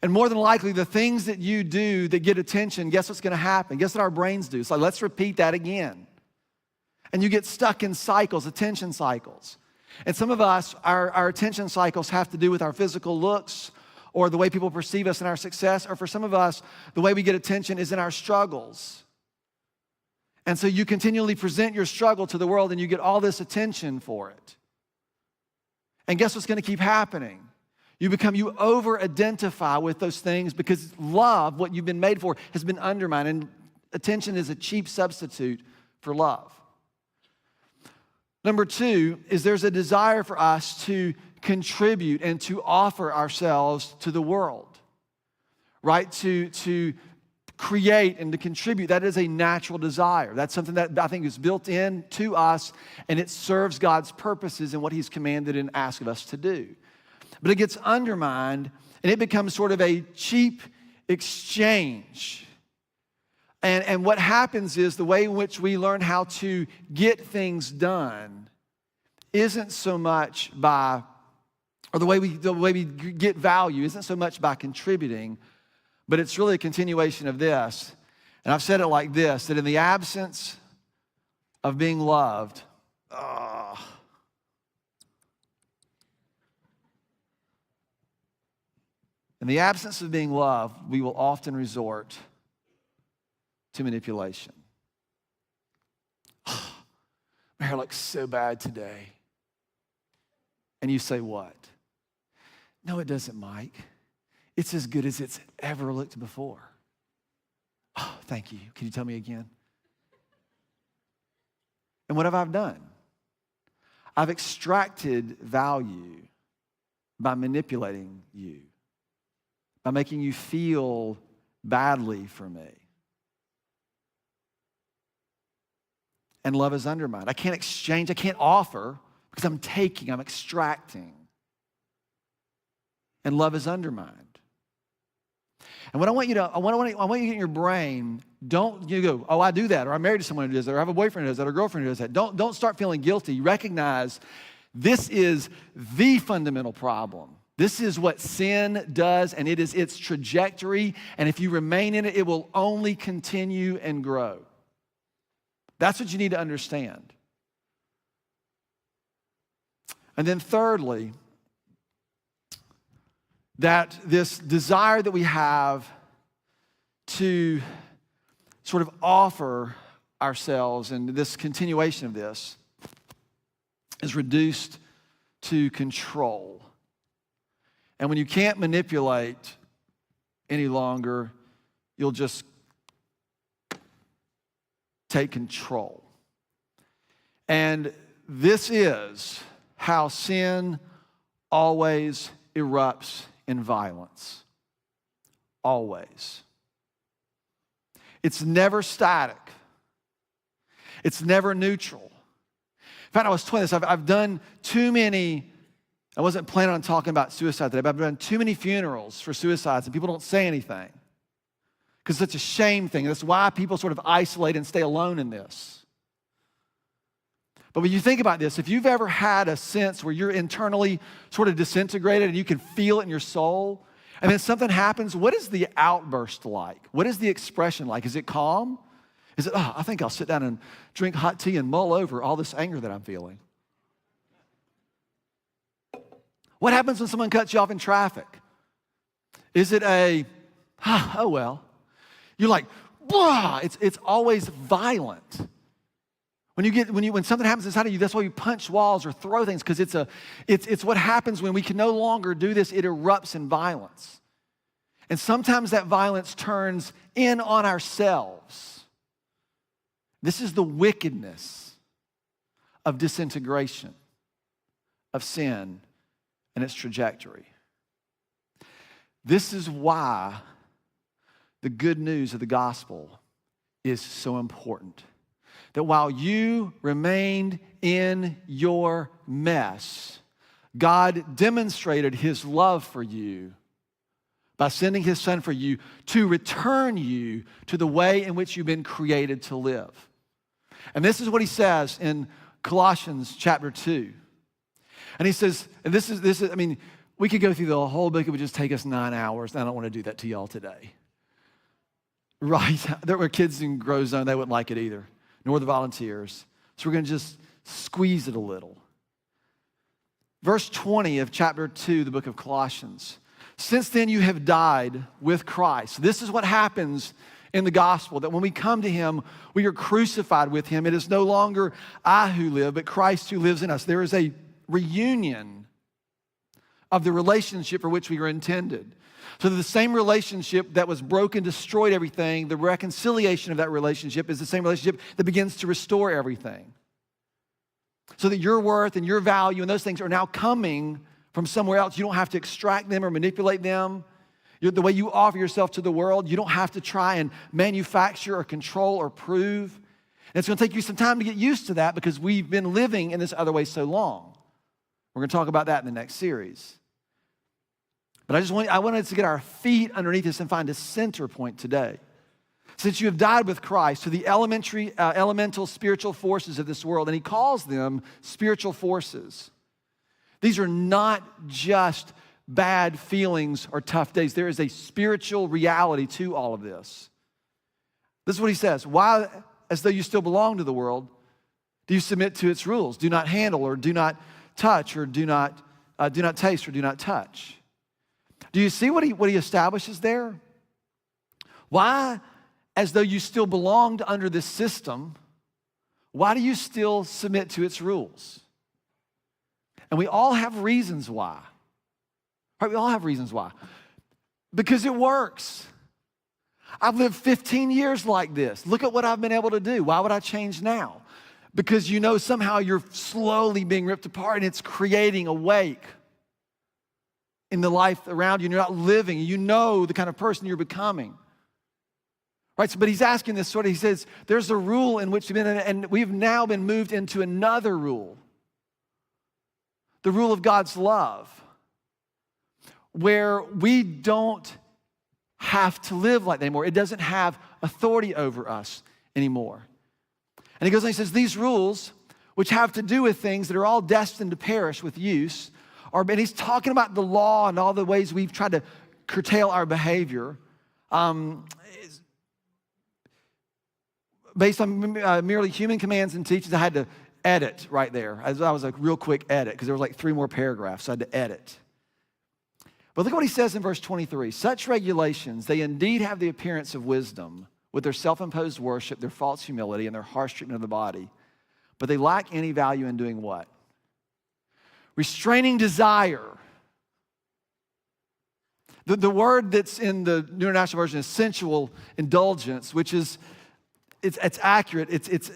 And more than likely, the things that you do that get attention, guess what's going to happen? Guess what our brains do? So let's repeat that again. And you get stuck in cycles, attention cycles. And some of us, our attention cycles have to do with our physical looks, or the way people perceive us and our success. Or for some of us, the way we get attention is in our struggles. And so you continually present your struggle to the world, and you get all this attention for it. And guess what's going to keep happening? You over-identify with those things, because love, what you've been made for, has been undermined. And attention is a cheap substitute for love. Number two is there's a desire for us to contribute and to offer ourselves to the world, right? To create and to contribute. That is a natural desire. That's something that I think is built in to us, and it serves God's purposes and what He's commanded and asked of us to do. But it gets undermined, and it becomes sort of a cheap exchange. And what happens is the way in which we learn how to get things done isn't so much by, or the way we get value isn't so much by contributing, but it's really a continuation of this. And I've said it like this, that in the absence of being loved, in the absence of being loved, we will often resort to manipulation. My hair looks so bad today. And you say what? No, it doesn't, Mike. It's as good as it's ever looked before. Oh, thank you. Can you tell me again? And what have I done? I've extracted value by manipulating you, by making you feel badly for me. And love is undermined. I can't exchange, I can't offer, because I'm taking, I'm extracting. And love is undermined. And what I want you to get in your brain, don't you go, oh, I do that, or I'm married to someone who does that, or I have a boyfriend who does that, or a girlfriend who does that. Don't start feeling guilty. Recognize this is the fundamental problem. This is what sin does, and it is its trajectory. And if you remain in it, it will only continue and grow. That's what you need to understand. And then thirdly, that this desire that we have to sort of offer ourselves, and this continuation of this is reduced to control. And when you can't manipulate any longer, you'll just take control. And this is how sin always erupts in violence. Always. It's never static. It's never neutral. In fact, I was telling this, I've done too many, I wasn't planning on talking about suicide today, but I've done too many funerals for suicides and people don't say anything. Because it's such a shame thing. That's why people sort of isolate and stay alone in this. But when you think about this, if you've ever had a sense where you're internally sort of disintegrated and you can feel it in your soul, and then something happens, what is the outburst like? What is the expression like? Is it calm? Is it, I think I'll sit down and drink hot tea and mull over all this anger that I'm feeling? What happens when someone cuts you off in traffic? Is it a, oh well? You're like, blah! It's always violent. When something happens inside of you, that's why you punch walls or throw things, because it's what happens when we can no longer do this. It erupts in violence. And sometimes that violence turns in on ourselves. This is the wickedness of disintegration, of sin, and its trajectory. This is why the good news of the gospel is so important. That while you remained in your mess, God demonstrated his love for you by sending his son for you to return you to the way in which you've been created to live. And this is what he says in Colossians chapter 2. And he says, and this is, I mean, we could go through the whole book. It would just take us 9 hours. And I don't want to do that to y'all today. Right? There were kids in Grow Zone. They wouldn't like it either, nor the volunteers. So we're going to just squeeze it a little. Verse 20 of chapter 2, the book of Colossians. Since then you have died with Christ. This is what happens in the gospel, that when we come to him, we are crucified with him. It is no longer I who live, but Christ who lives in us. There is a reunion of the relationship for which we were intended. So the same relationship that was broken, destroyed everything, the reconciliation of that relationship is the same relationship that begins to restore everything. So that your worth and your value and those things are now coming from somewhere else. You don't have to extract them or manipulate them. The way you offer yourself to the world, you don't have to try and manufacture or control or prove. And it's going to take you some time to get used to that because we've been living in this other way so long. We're going to talk about that in the next series. But I wanted us to get our feet underneath this and find a center point today. Since you have died with Christ to the elemental spiritual forces of this world, and he calls them spiritual forces. These are not just bad feelings or tough days. There is a spiritual reality to all of this. This is what he says. Why, as though you still belong to the world, do you submit to its rules? Do not handle, or do not touch, or do not taste, or do not touch. Do you see what he establishes there? Why, as though you still belonged under this system, why do you still submit to its rules? And we all have reasons why. Right? We all have reasons why. Because it works. I've lived 15 years like this. Look at what I've been able to do. Why would I change now? Because you know somehow you're slowly being ripped apart and it's creating a wake in the life around you. You're not living. You know the kind of person you're becoming. Right? So, but he's asking this he says, there's a rule in which we've been, and we've now been moved into another rule. The rule of God's love. Where we don't have to live like that anymore. It doesn't have authority over us anymore. And he goes on, he says, these rules, which have to do with things that are all destined to perish with use, and he's talking about the law and all the ways we've tried to curtail our behavior, based on merely human commands and teachings. I had to edit right there. I was a real quick edit because there was like 3 more paragraphs, so I had to edit. But look at what he says in verse 23. Such regulations, they indeed have the appearance of wisdom with their self-imposed worship, their false humility, and their harsh treatment of the body. But they lack any value in doing what? restraining desire. The word that's in the New International Version is sensual indulgence, which is, it's accurate. It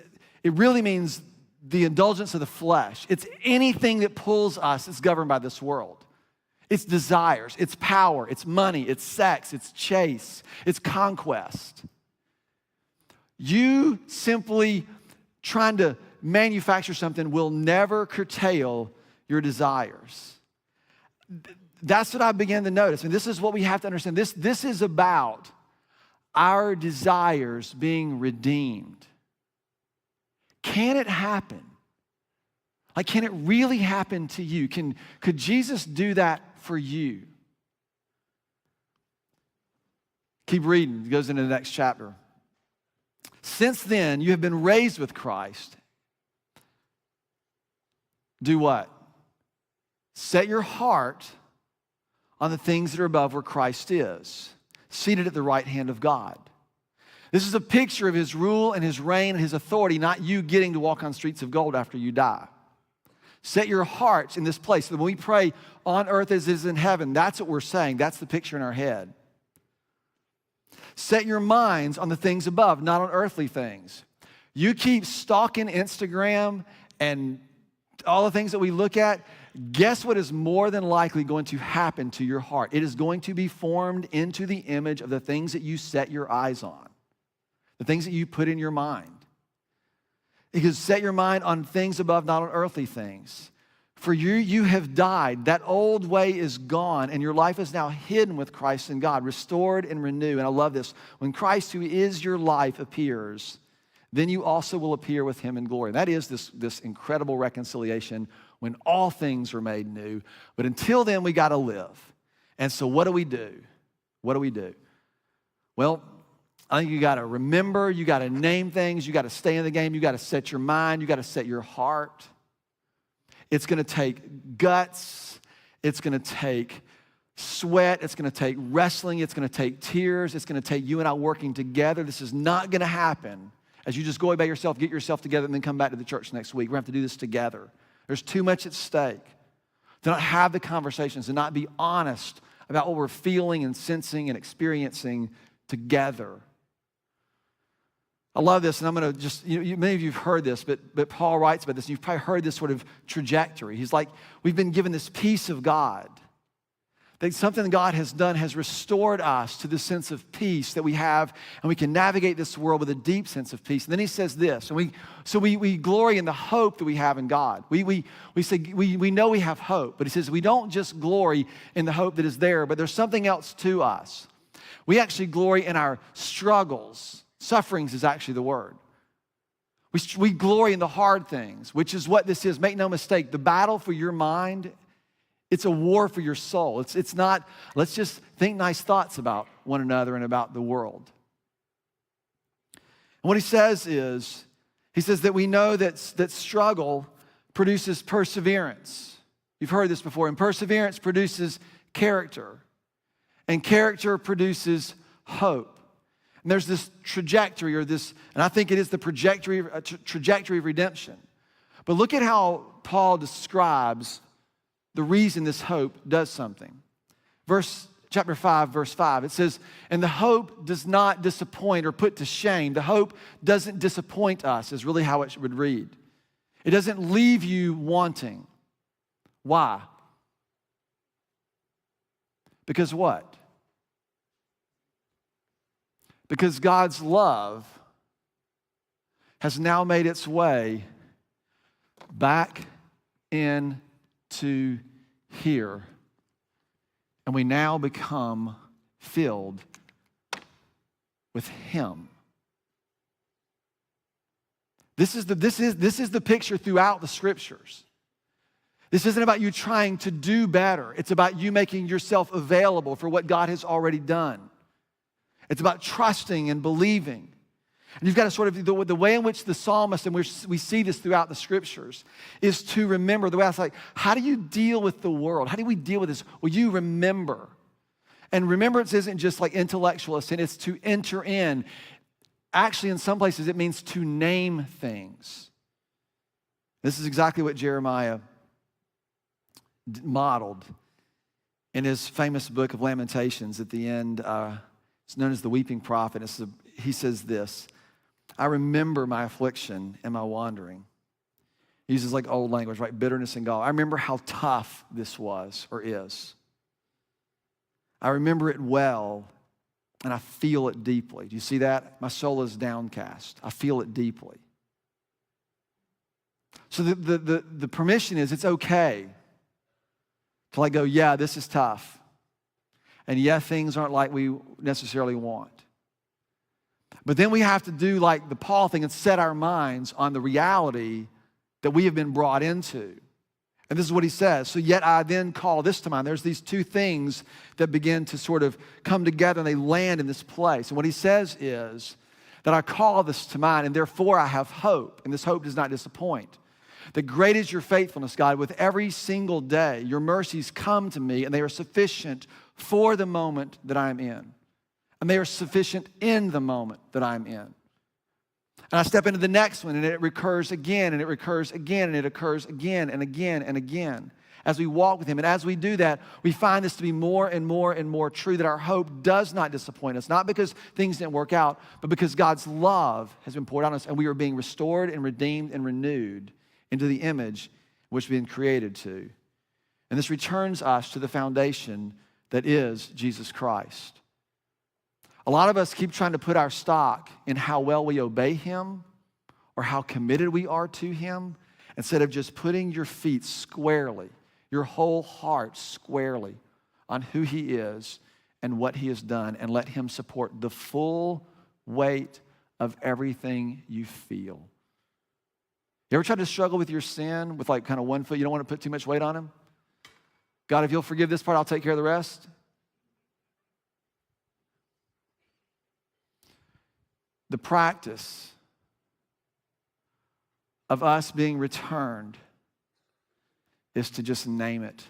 really means the indulgence of the flesh. It's anything that pulls us that's governed by this world. It's desires, it's power, it's money, it's sex, it's chase, it's conquest. You simply trying to manufacture something will never curtail your desires. That's what I began to notice. And this is what we have to understand. This is about our desires being redeemed. Can it happen? Like, can it really happen to you? Could Jesus do that for you? Keep reading. It goes into the next chapter. Since then, you have been raised with Christ. Do what? Set your heart on the things that are above where Christ is, seated at the right hand of God. This is a picture of his rule and his reign and his authority, not you getting to walk on streets of gold after you die. Set your hearts in this place. So when we pray on earth as it is in heaven, that's what we're saying. That's the picture in our head. Set your minds on the things above, not on earthly things. You keep stalking Instagram and all the things that we look at, guess what is more than likely going to happen to your heart? It is going to be formed into the image of the things that you set your eyes on, the things that you put in your mind. Because set your mind on things above, not on earthly things. For you have died. That old way is gone, and your life is now hidden with Christ in God, restored and renewed. And I love this. When Christ, who is your life, appears, then you also will appear with him in glory. That is this incredible reconciliation when all things are made new. But until then, we got to live. And so what do we do? What do we do? Well, I think you got to remember, you got to name things, you got to stay in the game, you got to set your mind, you got to set your heart. It's going to take guts, it's going to take sweat, it's going to take wrestling, it's going to take tears, it's going to take you and I working together. This is not going to happen as you just go away by yourself, get yourself together, and then come back to the church next week. We're going to have to do this together. There's too much at stake to not have the conversations and not be honest about what we're feeling and sensing and experiencing together. I love this, and I'm going to just, many of you have heard this, but Paul writes about this, and you've probably heard this sort of trajectory. He's like, we've been given this peace of God, that something God has done has restored us to the sense of peace that we have, and we can navigate this world with a deep sense of peace. And then he says this, and we glory in the hope that we have in God. We say we know we have hope, but he says we don't just glory in the hope that is there, but there's something else to us. We actually glory in our struggles. Sufferings is actually the word. We glory in the hard things, which is what this is. Make no mistake, the battle for your mind, it's a war for your soul. It's not, let's just think nice thoughts about one another and about the world. And what he says is, he says that we know that struggle produces perseverance. You've heard this before. And perseverance produces character. And character produces hope. And there's this trajectory and I think it is the trajectory of redemption. But look at how Paul describes the reason this hope does something. Chapter 5, verse 5, it says, and the hope does not disappoint or put to shame. The hope doesn't disappoint us, is really how it would read. It doesn't leave you wanting. Why? Because what? Because God's love has now made its way back into here. And we now become filled with him. This is the picture throughout the scriptures. This isn't about you trying to do better. It's about you making yourself available for what God has already done. It's about trusting and believing. And you've got to sort of, the way in which the psalmist, and we see this throughout the scriptures, is to remember. The way I was like, how do you deal with the world? How do we deal with this? Well, you remember. And remembrance isn't just like intellectual sin, it's to enter in. Actually, in some places, it means to name things. This is exactly what Jeremiah modeled in his famous book of Lamentations at the end. It's known as the Weeping Prophet. He says this, I remember my affliction and my wandering. He uses like old language, right? Bitterness and gall. I remember how tough this was or is. I remember it well, and I feel it deeply. Do you see that? My soul is downcast. I feel it deeply. So the permission is it's okay to like go, yeah, this is tough. And yeah, things aren't like we necessarily want. But then we have to do like the Paul thing and set our minds on the reality that we have been brought into. And this is what he says. So yet I then call this to mind. There's these two things that begin to sort of come together and they land in this place. And what he says is that I call this to mind and therefore I have hope. And this hope does not disappoint. That great is your faithfulness, God. With every single day, your mercies come to me and they are sufficient for the moment that I am in. And they are sufficient in the moment that I'm in. And I step into the next one and it recurs again and it recurs again and it occurs again and again and again as we walk with him. And as we do that, we find this to be more and more and more true that our hope does not disappoint us. Not because things didn't work out, but because God's love has been poured on us and we are being restored and redeemed and renewed into the image which we've been created to. And this returns us to the foundation that is Jesus Christ. A lot of us keep trying to put our stock in how well we obey him or how committed we are to him instead of just putting your feet squarely, your whole heart squarely on who he is and what he has done and let him support the full weight of everything you feel. You ever tried to struggle with your sin with like kind of one foot? You don't want to put too much weight on him? God, if you'll forgive this part, I'll take care of the rest. The practice of us being returned is to just name it.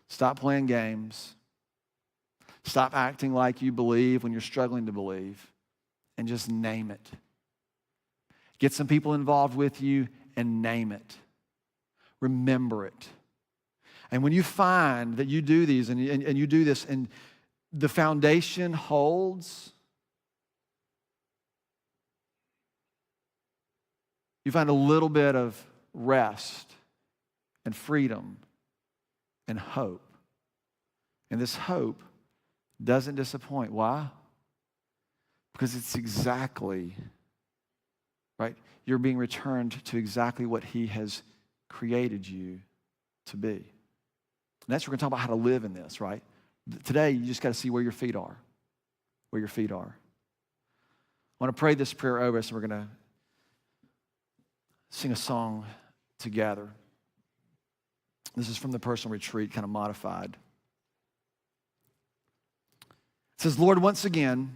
Stop playing games. Stop acting like you believe when you're struggling to believe, and just name it. Get some people involved with you and name it. Remember it. And when you find that you do these and you do this and the foundation holds, you find a little bit of rest and freedom and hope. And this hope doesn't disappoint. Why? Because it's exactly, right? You're being returned to exactly what he has created you to be. And that's what we're going to talk about, how to live in this, right? Today, you just got to see where your feet are. Where your feet are. I want to pray this prayer over us, and we're going to sing a song together. This is from the personal retreat, kind of modified. It says, Lord, once again,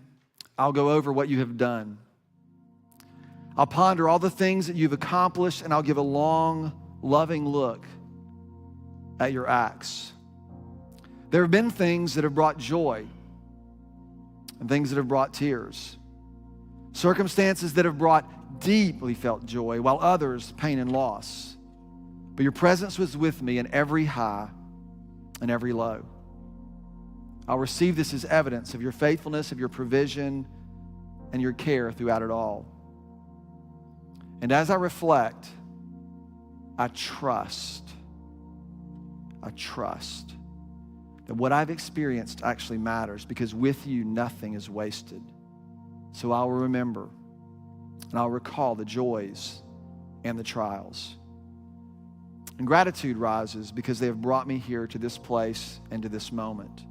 I'll go over what you have done. I'll ponder all the things that you've accomplished, and I'll give a long, loving look at your acts. There have been things that have brought joy and things that have brought tears. Circumstances that have brought deeply felt joy, while others pain and loss. But your presence was with me in every high and every low. I'll receive this as evidence of your faithfulness, of your provision, and your care throughout it all. And as I reflect, I trust that what I've experienced actually matters, because with you, nothing is wasted. So I'll remember and I'll recall the joys and the trials. And gratitude rises because they have brought me here to this place and to this moment,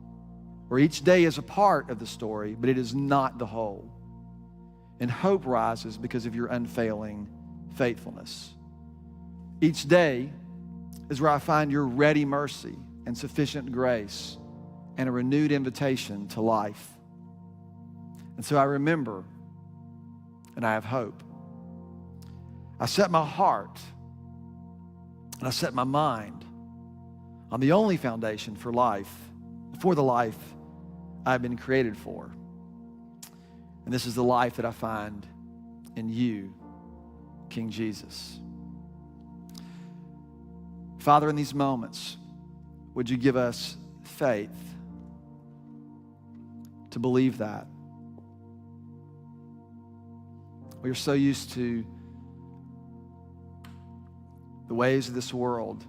where each day is a part of the story, but it is not the whole. And hope rises because of your unfailing faithfulness. Each day is where I find your ready mercy and sufficient grace and a renewed invitation to life. And so I remember and I have hope. I set my heart and I set my mind on the only foundation for life, for the life I've been created for. And this is the life that I find in you, King Jesus. Father, in these moments, would you give us faith to believe that? We are so used to the ways of this world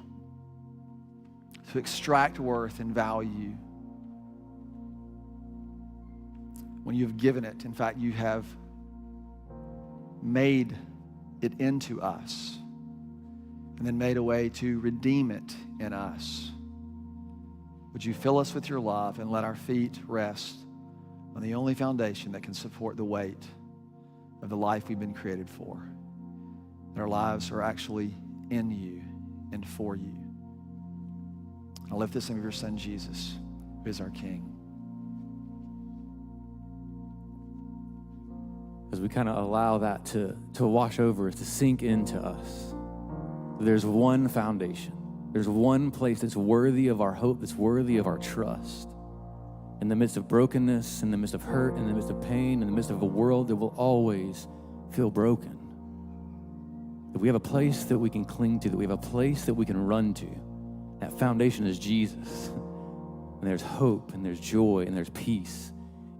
to extract worth and value when you have given it. In fact, you have made it into us and then made a way to redeem it in us. Would you fill us with your love and let our feet rest on the only foundation that can support the weight of the life we've been created for? And our lives are actually in you and for you. I lift this in your Son, Jesus, who is our King. As we kind of allow that to wash over us, to sink into us, there's one foundation. There's one place that's worthy of our hope, that's worthy of our trust. In the midst of brokenness, in the midst of hurt, in the midst of pain, in the midst of a world that will always feel broken, that we have a place that we can cling to, that we have a place that we can run to. That foundation is Jesus. And there's hope, and there's joy, and there's peace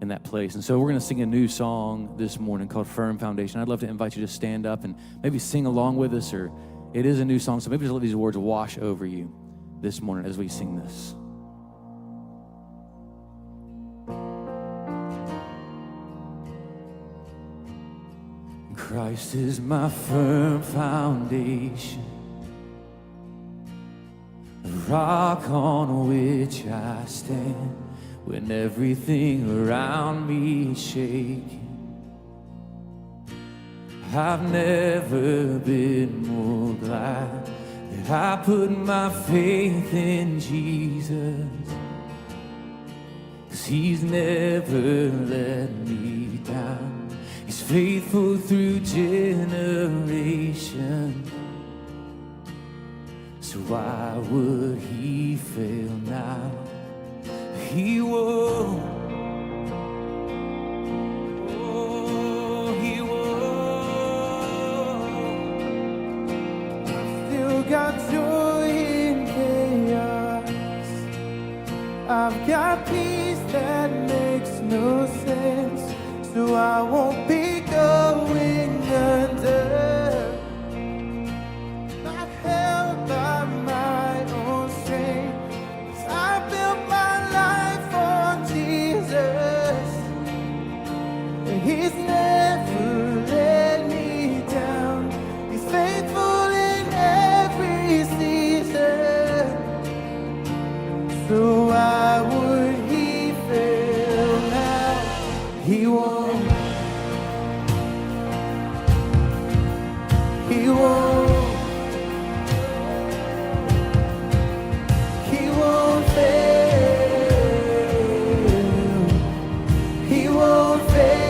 in that place. And so we're going to sing a new song this morning called Firm Foundation. I'd love to invite you to stand up and maybe sing along with us, or it is a new song, so maybe just let these words wash over you this morning as we sing this. Christ is my firm foundation, the rock on which I stand when everything around me is shaking. I've never been more glad that I put my faith in Jesus, 'cause he's never let me down. He's faithful through generations. So why would he fail now? He won't. Oh, he won't. I've still got joy in chaos. I've got peace that makes no sense. So I won't be going under, not held by my own strength. 'Cause I built my life on Jesus, and he's never let me down. He's faithful in every season. So why would he fail now? He won't. He won't. He won't fail. He won't fail.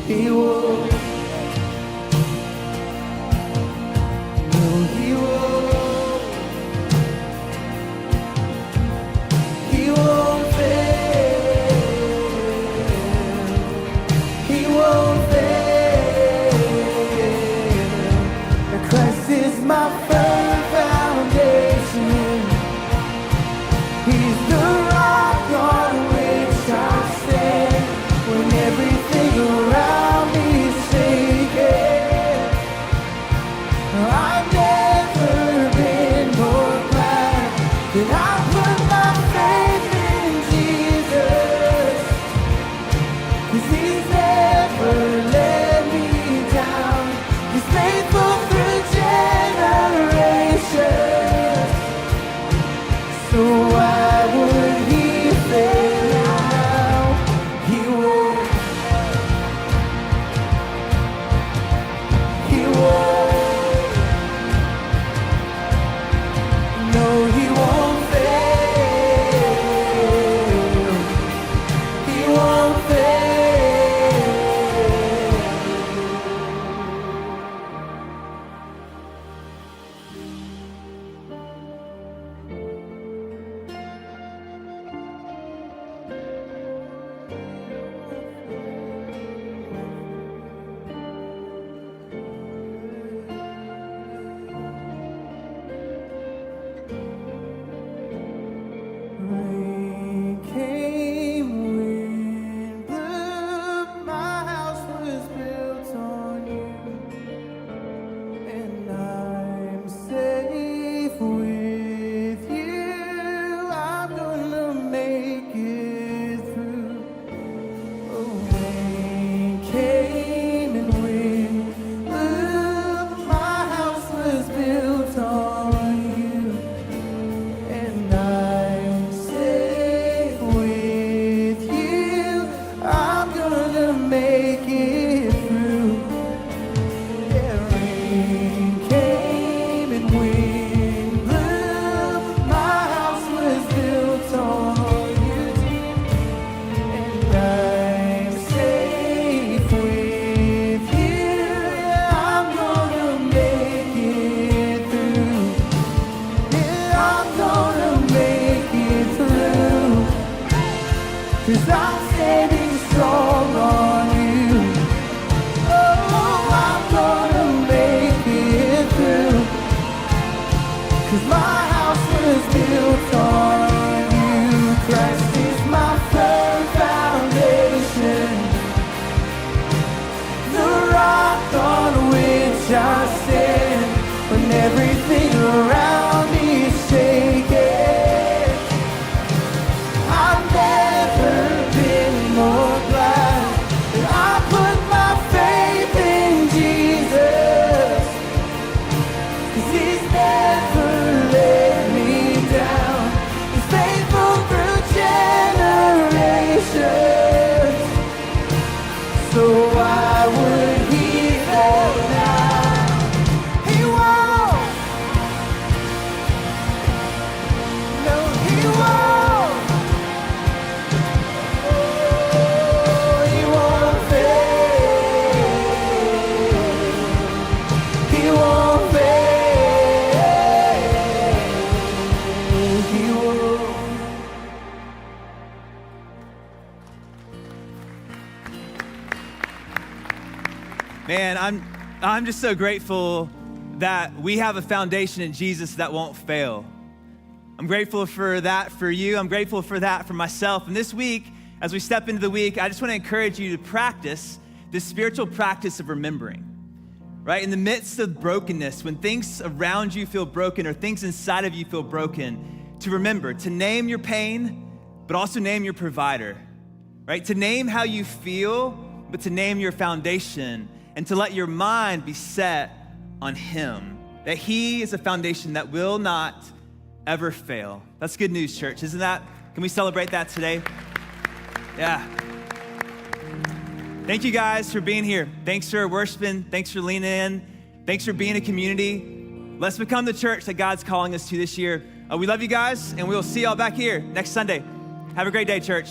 He won't. No, he won't. He won't fail. He won't fail. Christ is my firm foundation. He's the rock on which I stand when everything around me is shaking. I've never been more glad that I put my faith in Jesus, 'cause he's never let me down. He's faithful through generations. So why would he fail now? He won't. He won't. No, he won't fail. He won't fail. So why would he fail now? He won't. No, he won't. Oh, he won't fail. He won't fail. He won't. Man, I'm just so grateful that we have a foundation in Jesus that won't fail. I'm grateful for that for you. I'm grateful for that for myself. And this week, as we step into the week, I just want to encourage you to practice this spiritual practice of remembering, right? In the midst of brokenness, when things around you feel broken or things inside of you feel broken, to remember, to name your pain, but also name your provider, right? To name how you feel, but to name your foundation, and to let your mind be set on him, that he is a foundation that will not ever fail. That's good news, church, isn't that? Can we celebrate that today? Yeah. Thank you guys for being here. Thanks for worshiping. Thanks for leaning in. Thanks for being a community. Let's become the church that God's calling us to this year. We love you guys, and we will see y'all back here next Sunday. Have a great day, church.